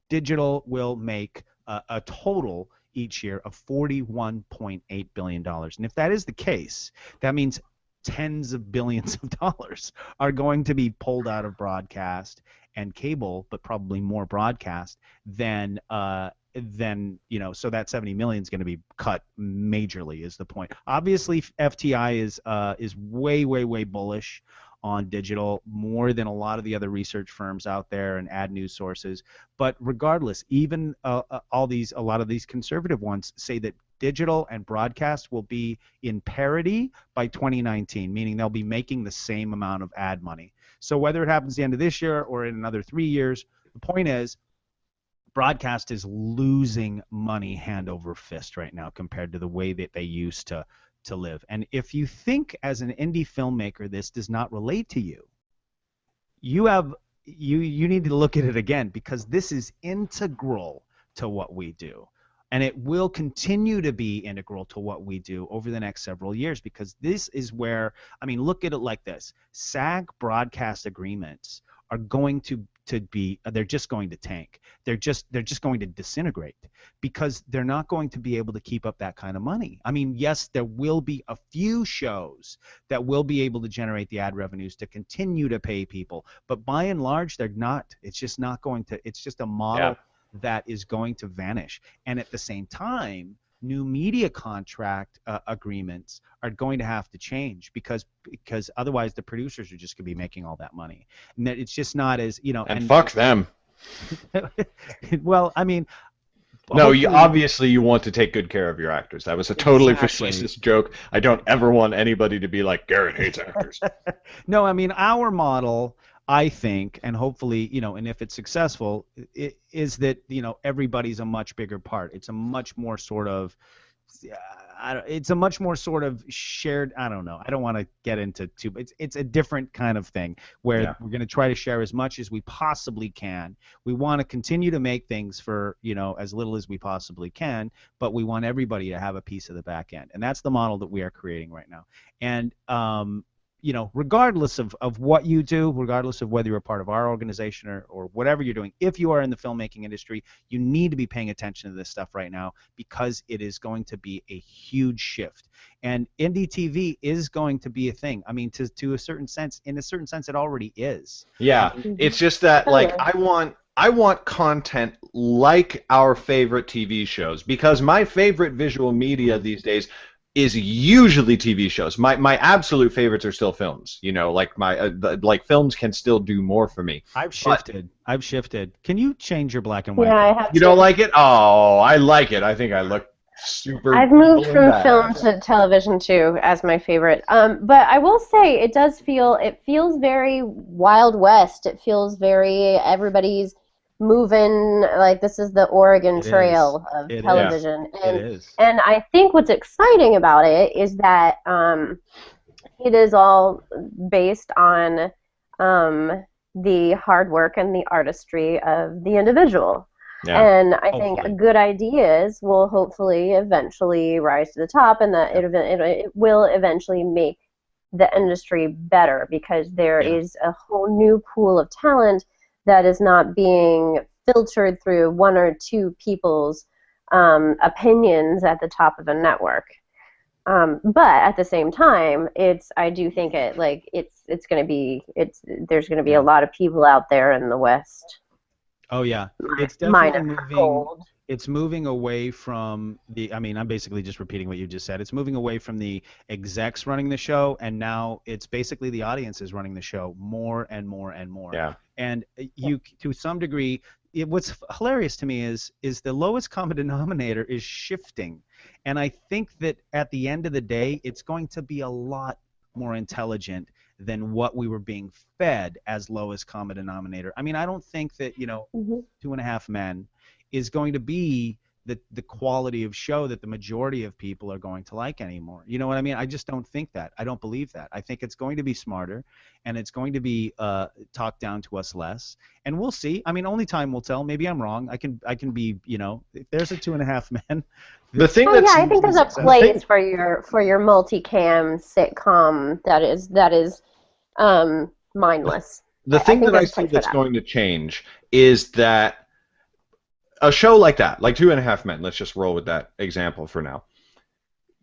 digital will make a total each year of $41.8 billion. And if that is the case, that means tens of billions of dollars are going to be pulled out of broadcast and cable, but probably more broadcast than you know. So that 70 million is going to be cut majorly, is the point. Obviously, FTI is way bullish on digital, more than a lot of the other research firms out there and ad news sources. But regardless, even a lot of these conservative ones say that digital and broadcast will be in parity by 2019, meaning they'll be making the same amount of ad money. So whether it happens the end of this year or in another 3 years, the point is broadcast is losing money hand over fist right now compared to the way that they used to live. And if you think as an indie filmmaker this does not relate to you, you need to look at it again, because this is integral to what we do. And it will continue to be integral to what we do over the next several years, because this is where, I mean, look at it like this. SAG broadcast agreements are going to be, they're just going to tank. They're just going to disintegrate, because they're not going to be able to keep up that kind of money. I mean, yes, there will be a few shows that will be able to generate the ad revenues to continue to pay people, but by and large, they're not. It's just not going to, it's just a model that is going to vanish. And at the same time, new media contract agreements are going to have to change, because otherwise the producers are just going to be making all that money. And that it's just not as, you know. And fuck them. Well, I mean. No, obviously you want to take good care of your actors. That was a totally facetious joke. I don't ever want anybody to be like, Garrett hates actors. No, I mean, our model, I think, and hopefully, you know, and if it's successful, is that, you know, everybody's a much bigger part. It's a much more sort of, it's a much more sort of shared, I don't know. I don't want to get into too, but it's a different kind of thing where we're going to try to share as much as we possibly can. We want to continue to make things for, you know, as little as we possibly can, but we want everybody to have a piece of the back end. And that's the model that we are creating right now. And, you know, regardless of what you do, regardless of whether you're a part of our organization or whatever you're doing, if you are in the filmmaking industry, you need to be paying attention to this stuff right now, because it is going to be a huge shift. And indie TV is going to be a thing. I mean, to a certain sense, in a certain sense, it already is. Yeah, it's just that, like, I want content like our favorite TV shows, because my favorite visual media these days is usually TV shows. My absolute favorites are still films. You know, like like films can still do more for me. I've shifted. Can you change your black and white? Yeah, I have You don't like it? Oh, I like it. I think I look super. I've moved from film to television too as my favorite. But I will say it feels very Wild West. It feels very everybody's moving, like this is the Oregon Trail of television. And I think what's exciting about it is that it is all based on the hard work and the artistry of the individual. Yeah. And I think good ideas will hopefully eventually rise to the top, and that it will eventually make the industry better, because there is a whole new pool of talent that is not being filtered through one or two people's opinions at the top of a network. But at the same time, I do think there's going to be a lot of people out there in the West. Oh yeah, it's definitely moving. It's moving away from the. I mean, I'm basically just repeating what you just said. It's moving away from the execs running the show, and now it's basically the audience is running the show more and more and more. Yeah. And you, to some degree, what's hilarious to me is the lowest common denominator is shifting, and I think that at the end of the day, it's going to be a lot more intelligent than what we were being fed as lowest common denominator. I mean, I don't think that, you know, Mm-hmm. 2.5 Men is going to be the quality of show that the majority of people are going to like anymore. You know what I mean? I just don't think that. I don't believe that. I think it's going to be smarter, and it's going to be talked down to us less. And we'll see. I mean, only time will tell. Maybe I'm wrong. I can be, you know, if there's a 2.5 Men. The thing Oh that's yeah, I think there's a place for your multicam sitcom that is mindless. The thing that I see that's going to change is that a show like that, like 2.5 Men, let's just roll with that example for now.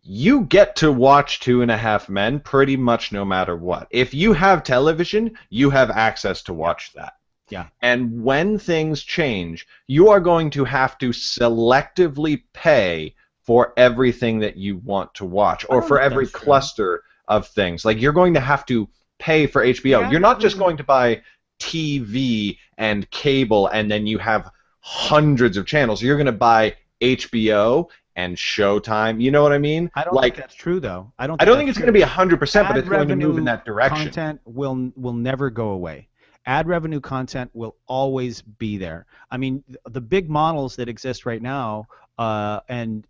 You get to watch 2.5 Men pretty much no matter what. If you have television, you have access to watch that. Yeah. And when things change, you are going to have to selectively pay for everything that you want to watch, or for every cluster of things. Like, you're going to have to pay for HBO. Yeah, you're not just going to buy TV and cable and then you have hundreds of channels. You're going to buy HBO and Showtime. You know what I mean? I don't think that's true, though. I don't think it's going to be 100%, but it's going to move in that direction. Content will never go away. Ad revenue content will always be there. I mean, the big models that exist right now and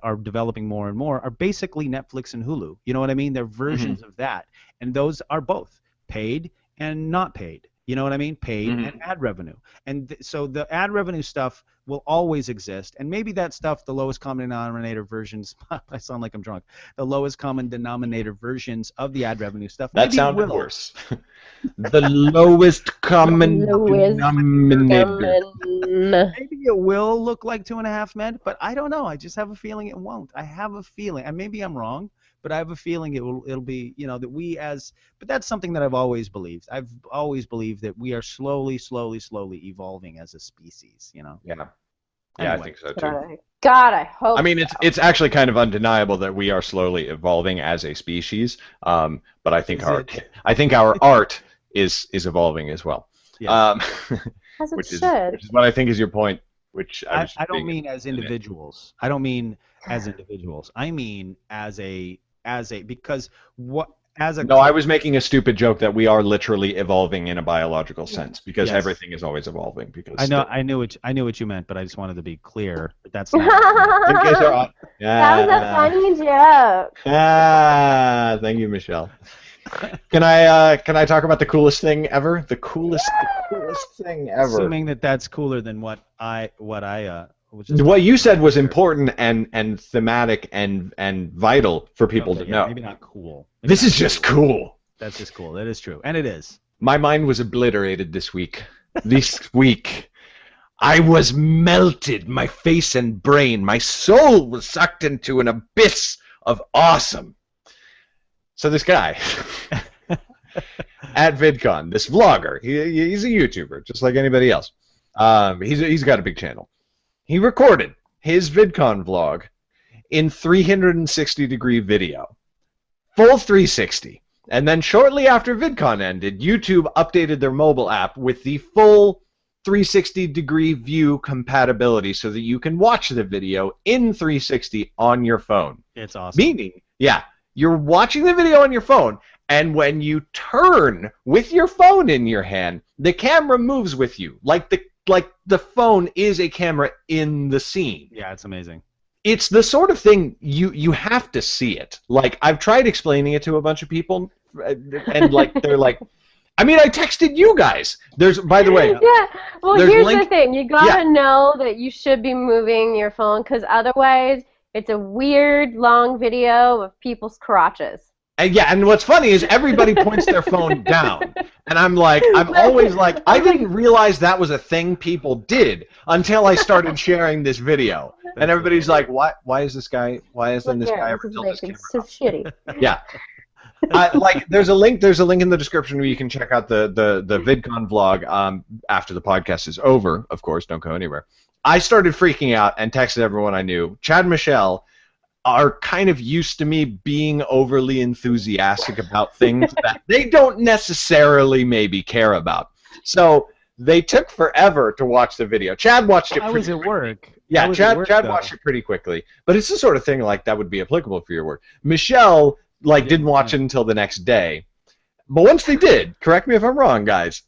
are developing more and more are basically Netflix and Hulu. You know what I mean? They're versions of that, and those are both paid and not paid. You know what I mean? Paid and ad revenue. And so the ad revenue stuff will always exist. And maybe that stuff, the lowest common denominator versions, I sound like I'm drunk, the lowest common denominator versions of the ad revenue stuff. That sounded worse. The lowest common denominator. Maybe it will look like 2.5 Men, but I don't know. I just have a feeling it won't. I have a feeling, and maybe I'm wrong, but I have a feeling it'll be, you know, that but that's something that I've always believed. I've always believed that we are slowly evolving as a species, you know. Yeah. Yeah, anyway. I think so too. God, I hope. I mean, it's actually kind of undeniable that we are slowly evolving as a species. But I think our art is evolving as well. Yeah. Which is what I think is your point. Which I don't mean as individuals. I don't mean as individuals. I mean because what as a. No, I was making a stupid joke that we are literally evolving in a biological sense because everything is always evolving. Because I knew what you meant, but I just wanted to be clear. But that's not. In case that was a funny joke. Thank you, Michelle. Can I talk about the coolest thing ever? The coolest thing ever. Assuming that's cooler than what you said was important and thematic and vital for people to know. Maybe not cool. This is just cool. That's just cool. That is true, and it is. My mind was obliterated this week. I was melted. My face and brain, my soul was sucked into an abyss of awesome. So this guy at Vidcon, this vlogger, he's a YouTuber, just like anybody else. He's got a big channel. He recorded his VidCon vlog in 360-degree video, full 360. And then shortly after VidCon ended, YouTube updated their mobile app with the full 360-degree view compatibility so that you can watch the video in 360 on your phone. It's awesome. Meaning, you're watching the video on your phone, and when you turn with your phone in your hand, the camera moves with you, like the phone is a camera in the scene. Yeah, it's amazing. It's the sort of thing you have to see it. Like, I've tried explaining it to a bunch of people, and like they're like, I mean, I texted you guys. By the way. Yeah. Well, here's the thing. You gotta know that you should be moving your phone, because otherwise, it's a weird long video of people's crotches. And what's funny is everybody points their phone down. And I'm always like, I didn't realize that was a thing people did until I started sharing this video. And everybody's like, why isn't this guy ever tilt his camera? It's so shitty. Yeah. There's a link in the description where you can check out the VidCon vlog after the podcast is over. Of course, don't go anywhere. I started freaking out and texted everyone I knew. Chad and Michelle are kind of used to me being overly enthusiastic about things that they don't necessarily maybe care about. So they took forever to watch the video. Chad watched it. I was at work. Yeah, Chad watched it pretty quickly. But it's the sort of thing like that would be applicable for your work. Michelle like didn't watch it until the next day. But once they did, correct me if I'm wrong, guys.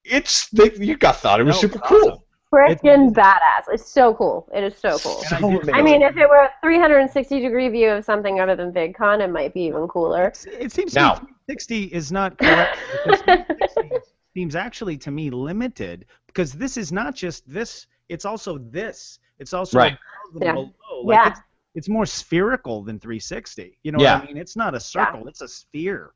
You got thought it was super cool. Freaking badass! It's so cool. It is so cool. So amazing. I mean, if it were a 360-degree view of something other than VidCon, it might be even cooler. It seems now, 360 is not correct. 360 seems actually to me limited because this is not just this. It's also this. It's also right. Below. Like it's more spherical than 360. You know what I mean? It's not a circle. It's a sphere.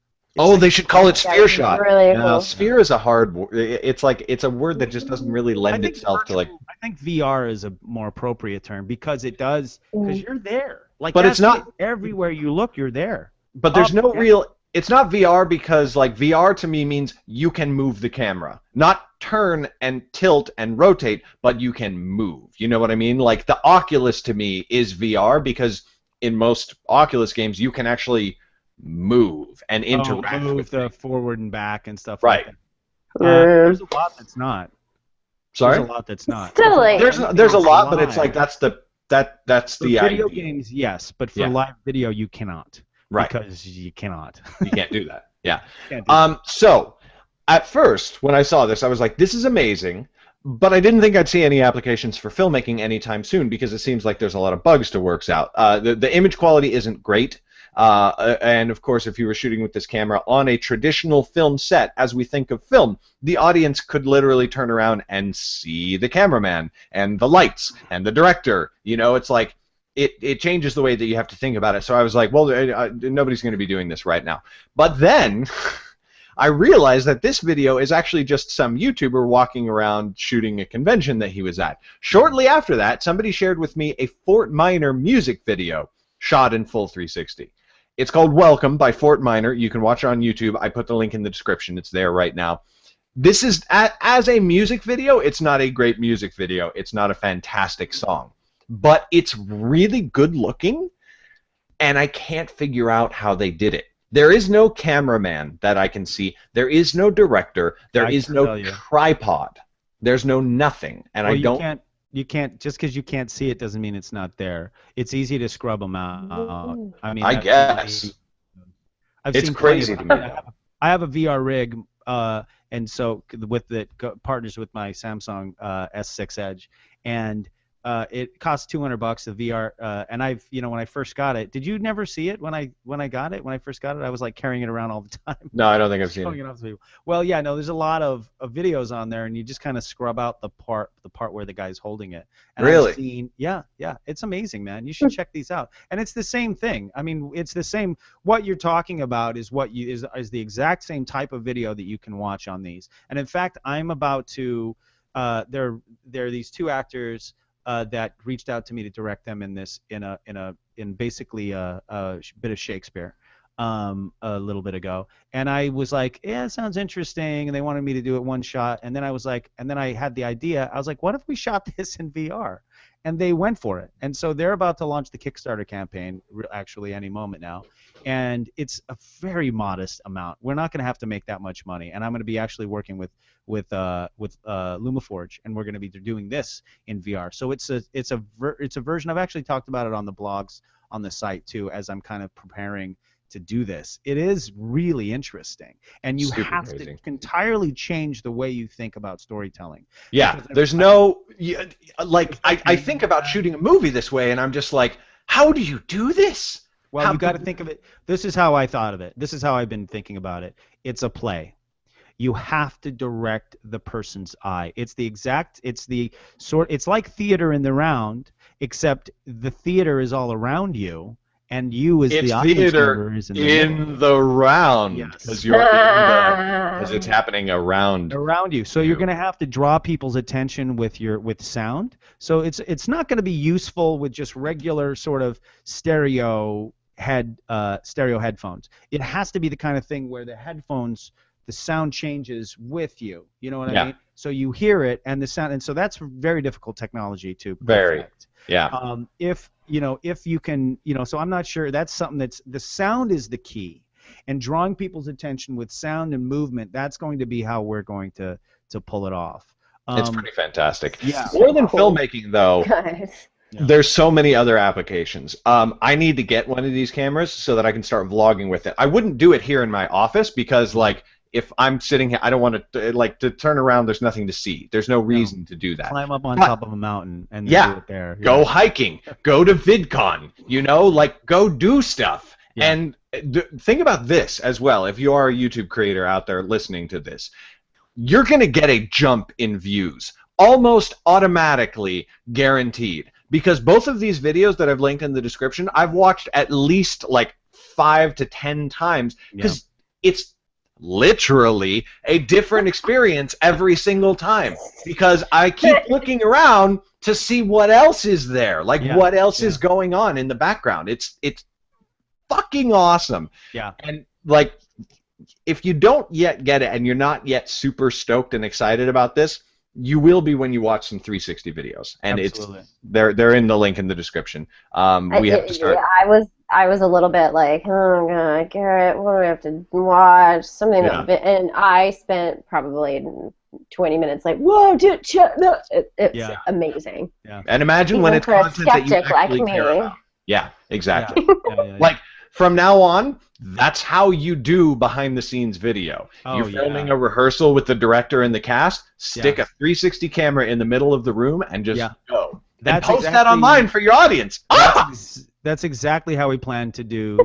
They should call it sphere shot. Really cool. Sphere is a hard word. It's like it's a word that just doesn't really lend itself to like. I think VR is a more appropriate term because it does because you're there. Like, but it's not everywhere you look. You're there. But there's no real. It's not VR because like VR to me means you can move the camera, not turn and tilt and rotate, but you can move. You know what I mean? Like the Oculus to me is VR because in most Oculus games you can actually move and interact with the forward and back and stuff right. like that. There's a lot that's not. Sorry? There's a lot that's not. Still like, there's a lot, but it's like that's the video idea. Games, yes, but for live video you cannot. Right. Because you cannot. You can't do that. Yeah. That. So at first when I saw this I was like, this is amazing. But I didn't think I'd see any applications for filmmaking anytime soon because it seems like there's a lot of bugs to work out. The image quality isn't great. And of course, if you were shooting with this camera on a traditional film set, as we think of film, the audience could literally turn around and see the cameraman and the lights and the director. You know, it's like it changes the way that you have to think about it. So I was like, well, nobody's going to be doing this right now. But then I realized that this video is actually just some YouTuber walking around shooting a convention that he was at. Shortly after that, somebody shared with me a Fort Minor music video shot in full 360. It's called Welcome by Fort Minor. You can watch it on YouTube. I put the link in the description. It's there right now. This is, as a music video, it's not a great music video. It's not a fantastic song. But it's really good looking, and I can't figure out how they did it. There is no cameraman that I can see. There is no director. There is no tripod. There's no nothing. And I don't... You can't just because you can't see it doesn't mean it's not there. It's easy to scrub them out. I mean, I guess it's crazy to me. I have a VR rig, and so with the partners with my Samsung S6 Edge, and it costs $200 a VR. And I've, when I first got it, did you never see it when I got it? When I first got it, I was like carrying it around all the time. No, I don't think I've seen it. Well, yeah, no, there's a lot of videos on there, and you just kind of scrub out the part where the guy's holding it. And really? Yeah, it's amazing, man. You should check these out. And it's the same thing. I mean, it's the same. What you're talking about is is the exact same type of video that you can watch on these. And in fact, I'm about to. There are these two actors. That reached out to me to direct them in this in basically a bit of Shakespeare a little bit ago, and I was like, yeah, it sounds interesting, and they wanted me to do it one shot, and then I was like, and then I had the idea, I was like, what if we shot this in VR? And they went for it, and so they're about to launch the Kickstarter campaign actually any moment now, and it's a very modest amount. We're not going to have to make that much money, and I'm going to be actually working with LumaForge, and we're going to be doing this in VR. So it's a version. I've actually talked about it on the blogs on the site too, as I'm kind of preparing to do this. It is really interesting, and you have to entirely change the way you think about storytelling. Yeah, there's no like I think about shooting a movie this way, and I'm just like, how do you do this? Well, you got to think of it. This is how I thought of it. This is how I've been thinking about it. It's a play. You have to direct the person's eye. It's like theater in the round, except the theater is all around you, and you as the audience member is in the round, because you're because it's happening around you. So you're going to have to draw people's attention with sound. So it's not going to be useful with just regular sort of stereo headphones. It has to be the kind of thing where the sound changes with you. You know what I mean? So you hear it, and the sound, and so that's very difficult technology to perfect. Yeah. If you can, so I'm not sure. That's something the sound is the key, and drawing people's attention with sound and movement. That's going to be how we're going to pull it off. It's pretty fantastic. Yeah. More than filmmaking, though. Guys. There's so many other applications. I need to get one of these cameras so that I can start vlogging with it. I wouldn't do it here in my office because, like, if I'm sitting here, I don't want to turn around. There's nothing to see. There's no reason to do that. Climb up on top of a mountain and do it there. Yeah. Go hiking. Go to VidCon. You know, like, go do stuff. Yeah. And think about this as well. If you are a YouTube creator out there listening to this, you're going to get a jump in views, almost automatically, guaranteed. Because both of these videos that I've linked in the description, I've watched at least like 5 to 10 times because it's literally a different experience every single time. Because I keep looking around to see what else is there, like what else is going on in the background. It's fucking awesome. Yeah. And like, if you don't yet get it and you're not yet super stoked and excited about this, you will be when you watch some 360 videos, and they're in the link in the description. We have to start. Yeah, I was a little bit like, oh god, Garrett, what do we have to watch? Something and I spent probably 20 minutes like, whoa, dude, it's amazing. Yeah. And imagine even when it's for a content that you skeptic actually like care me. about. Yeah, exactly. Like, from now on, that's how you do behind-the-scenes video. You're filming a rehearsal with the director and the cast, stick a 360 camera in the middle of the room, and just go. And post that online for your audience. That's exactly how we plan to do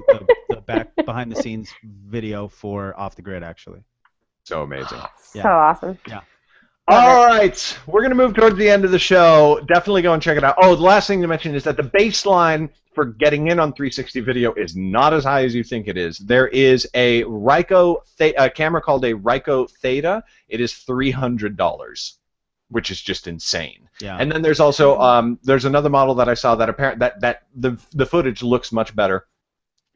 the behind-the-scenes video for Off the Grid, actually. So amazing. So awesome. Yeah. All right, we're going to move towards the end of the show. Definitely go and check it out. Oh, the last thing to mention is that the baseline for getting in on 360 video is not as high as you think it is. There is a camera called a Ryko Theta. It is $300, which is just insane. Yeah. And then there's also there's another model that I saw that the footage looks much better.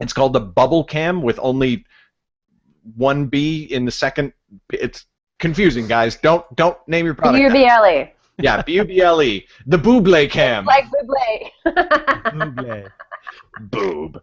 It's called the Bubble Cam with only one B in the second. It's confusing, guys. Don't name your product. BUBLE. Yeah, BUBLE. The Buble Cam. Like Buble. Buble. Boob.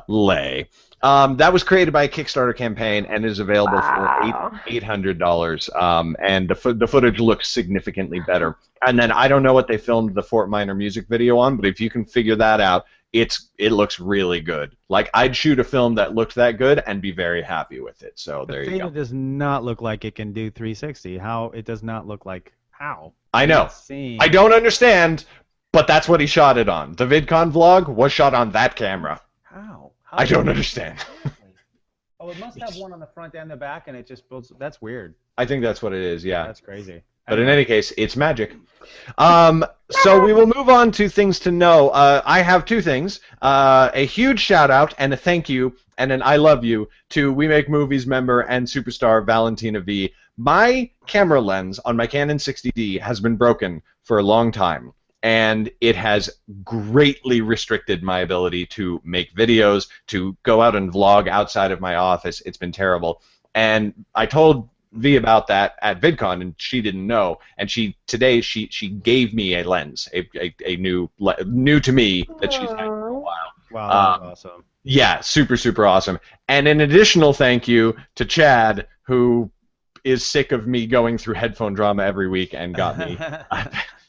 Lay. That was created by a Kickstarter campaign and is available for $800. And the footage looks significantly better. And then I don't know what they filmed the Fort Minor music video on, but if you can figure that out, it looks really good. Like, I'd shoot a film that looked that good and be very happy with it. So there you go. It does not look like it can do 360. How it does not look like how? I know. I don't understand, but that's what he shot it on. The VidCon vlog was shot on that camera. How I don't understand. Oh, it must have one on the front and the back, and it just builds. That's weird. I think that's what it is. Yeah. That's crazy. But in any case, it's magic. So we will move on to things to know. I have two things. A huge shout-out and a thank you and an I love you to We Make Movies member and superstar Valentina V. My camera lens on my Canon 60D has been broken for a long time, and it has greatly restricted my ability to make videos, to go out and vlog outside of my office. It's been terrible. And I told V about that at VidCon, and she didn't know. And today she gave me a lens, a new to me that she's had for a while. Wow, that's awesome. Yeah, super, super awesome. And an additional thank you to Chad, who is sick of me going through headphone drama every week and got me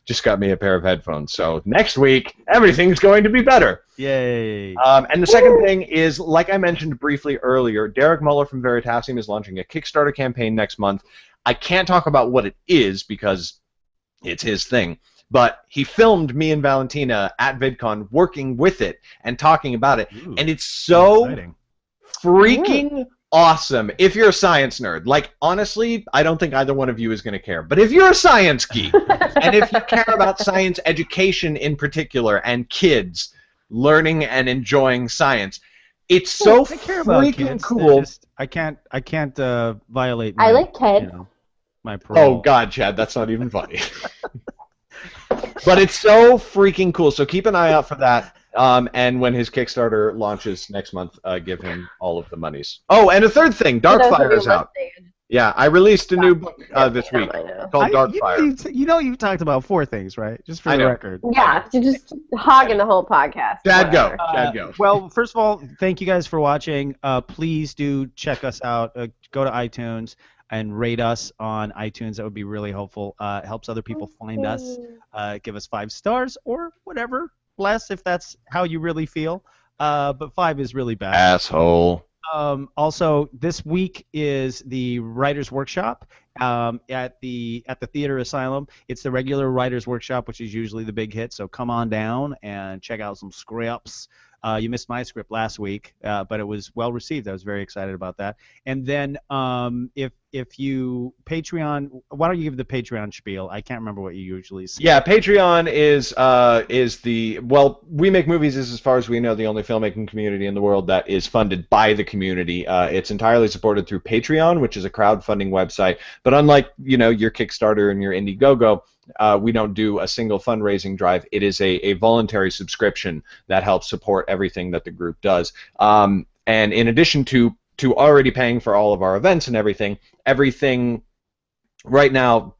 just got me a pair of headphones. So next week everything's going to be better. Yay! And the second thing is, like I mentioned briefly earlier, Derek Muller from Veritasium is launching a Kickstarter campaign next month. I can't talk about what it is because it's his thing, but he filmed me and Valentina at VidCon working with it and talking about it. Ooh, and it's so exciting. Freaking awesome. If you're a science nerd, like, honestly, I don't think either one of you is going to care, but if you're a science geek and if you care about science education in particular and kids learning and enjoying science, it's so freaking cool. I can't violate I like kids. My parole. Oh god, Chad, that's not even funny. But it's so freaking cool, so keep an eye out for that. And when his Kickstarter launches next month, give him all of the monies. Oh, and a third thing, Darkfire is out. Yeah, I released a new book this week called Darkfire. You've talked about 4 things, right? Just for the record. Yeah, you're just hogging the whole podcast. Chad, go. Chad, go. Well, first of all, thank you guys for watching. Please do check us out. Go to iTunes. and rate us on iTunes. That would be really helpful. It helps other people find us. Give us 5 stars or whatever, less if that's how you really feel. But 5 is really best. Asshole. Also, this week is the Writers Workshop at the Theater Asylum. It's the regular Writers Workshop, which is usually the big hit. So come on down and check out some scripts. You missed my script last week, but it was well received. I was very excited about that. And then if you Patreon, why don't you give the Patreon spiel? I can't remember what you usually say. Yeah, Patreon is We Make Movies is, as far as we know, the only filmmaking community in the world that is funded by the community. It's entirely supported through Patreon, which is a crowdfunding website. But unlike your Kickstarter and your Indiegogo, we don't do a single fundraising drive. It is a voluntary subscription that helps support everything that the group does. And in addition to already paying for all of our events and everything right now,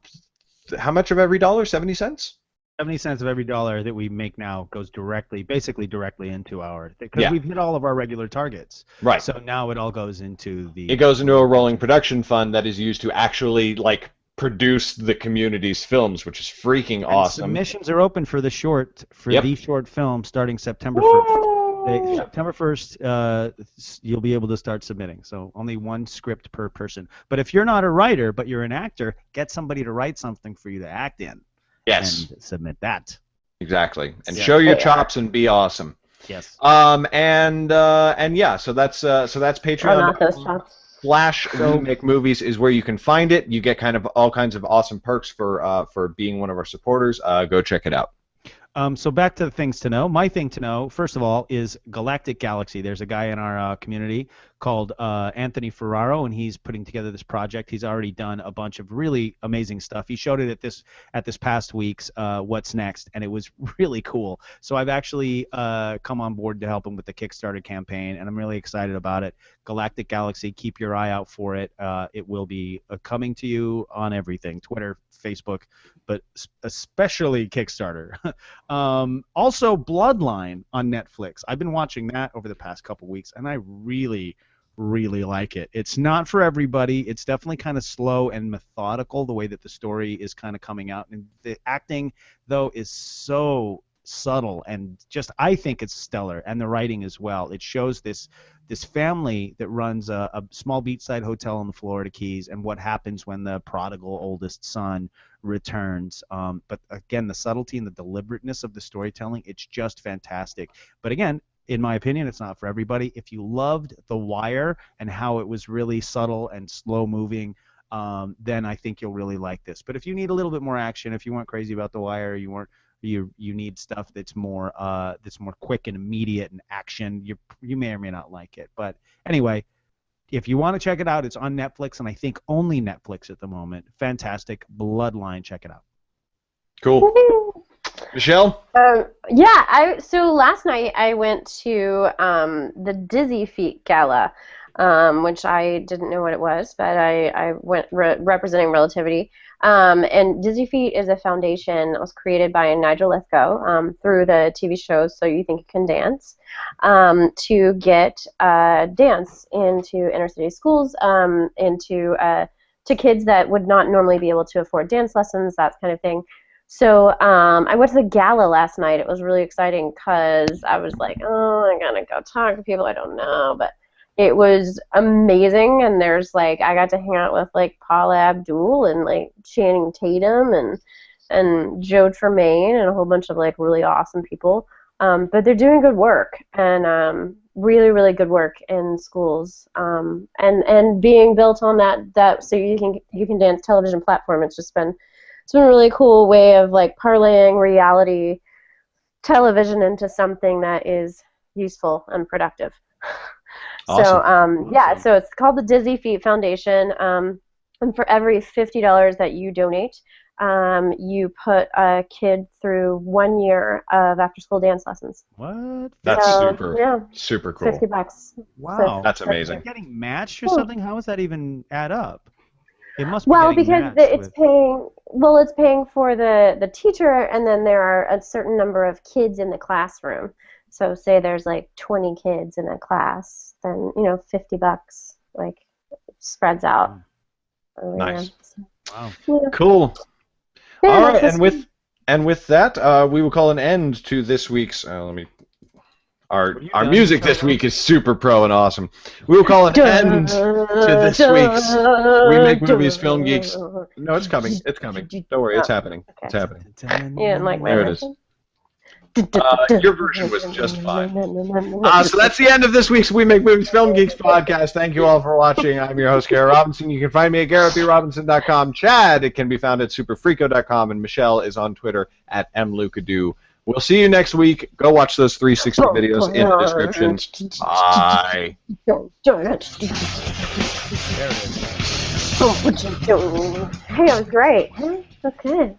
how much of every dollar? 70 cents? 70 cents of every dollar that we make now goes basically directly into because we've hit all of our regular targets. Right. So now it all goes into It goes into a rolling production fund that is used to actually produce the community's films, which is freaking awesome. Submissions are open for the short film starting September 1st. September 1st, you'll be able to start submitting. So only 1 script per person. But if you're not a writer, but you're an actor, get somebody to write something for you to act in. Yes. And submit that. Exactly. And show your chops and be awesome. Yes. So that's Patreon. Not those chops. /We Make Movies is where you can find it. You get kind of all kinds of awesome perks for being one of our supporters. Go check it out. So back to the things to know. My thing to know, first of all, is Galactic Galaxy. There's a guy in our community called Anthony Ferraro, and he's putting together this project. He's already done a bunch of really amazing stuff. He showed it at this past week's What's Next, and it was really cool. So I've actually come on board to help him with the Kickstarter campaign, and I'm really excited about it. Galactic Galaxy, keep your eye out for it. It will be coming to you on everything, Twitter, Facebook, but especially Kickstarter. Also, Bloodline on Netflix. I've been watching that over the past couple weeks, and I really, really like it. It's not for everybody. It's definitely kind of slow and methodical, the way that the story is kind of coming out. And the acting, though, is so subtle and just, I think it's stellar, and the writing as well. It shows this family that runs a small beachside hotel in the Florida Keys and what happens when the prodigal oldest son returns. But again, the subtlety and the deliberateness of the storytelling, it's just fantastic. But again, in my opinion, it's not for everybody. If you loved The Wire and how it was really subtle and slow moving, then I think you'll really like this. But if you need a little bit more action, if you weren't crazy about The Wire, you need stuff that's more quick and immediate and action, you may or may not like it. But anyway, if you want to check it out, it's on Netflix, and I think only Netflix at the moment. Fantastic. Bloodline, check it out. Cool. Michelle? So last night I went to the Dizzy Feet Gala, which I didn't know what it was, but I went representing Relativity. And Dizzy Feet is a foundation that was created by Nigel Lithgow through the TV show So You Think You Can Dance, to get dance into inner city schools, to kids that would not normally be able to afford dance lessons, that kind of thing. So I went to the gala last night. It was really exciting because I was like, oh, I gotta go talk to people I don't know, but it was amazing. And I got to hang out with Paula Abdul and Channing Tatum and Joe Tremaine and a whole bunch of really awesome people. But they're doing good work, and really, really good work in schools, and being built on that So You Can Dance television platform. It's been a really cool way of parlaying reality television into something that is useful and productive. Awesome. So it's called the Dizzy Feet Foundation, and for every $50 that you donate, you put a kid through 1 year of after-school dance lessons. What? That's super cool. $50. Wow. So, that's amazing. They're getting matched or something? How does that even add up? It must be because it's paying for the teacher, and then there are a certain number of kids in the classroom. So say there's 20 kids in a class, then $50 spreads out. Oh, Nice. Wow. Yeah. Cool. Yeah, All right, that's and with that, we will call an end to this week's. Our done? music this week is super pro and awesome. We will call an end to this week's We Make Movies Film Geeks. No, it's coming. It's coming. Don't worry, it's happening. Okay. It's happening. You didn't like my There it is. version? Your version was just fine. So that's the end of this week's We Make Movies Film Geeks podcast. Thank you all for watching. I'm your host, Garrett Robinson. You can find me at garrettbrobinson.com. Chad, it can be found at superfreako.com. And Michelle is on Twitter at mlukadu. We'll see you next week. Go watch those 360 videos in the descriptions. Bye. Hey, that was great. That's good.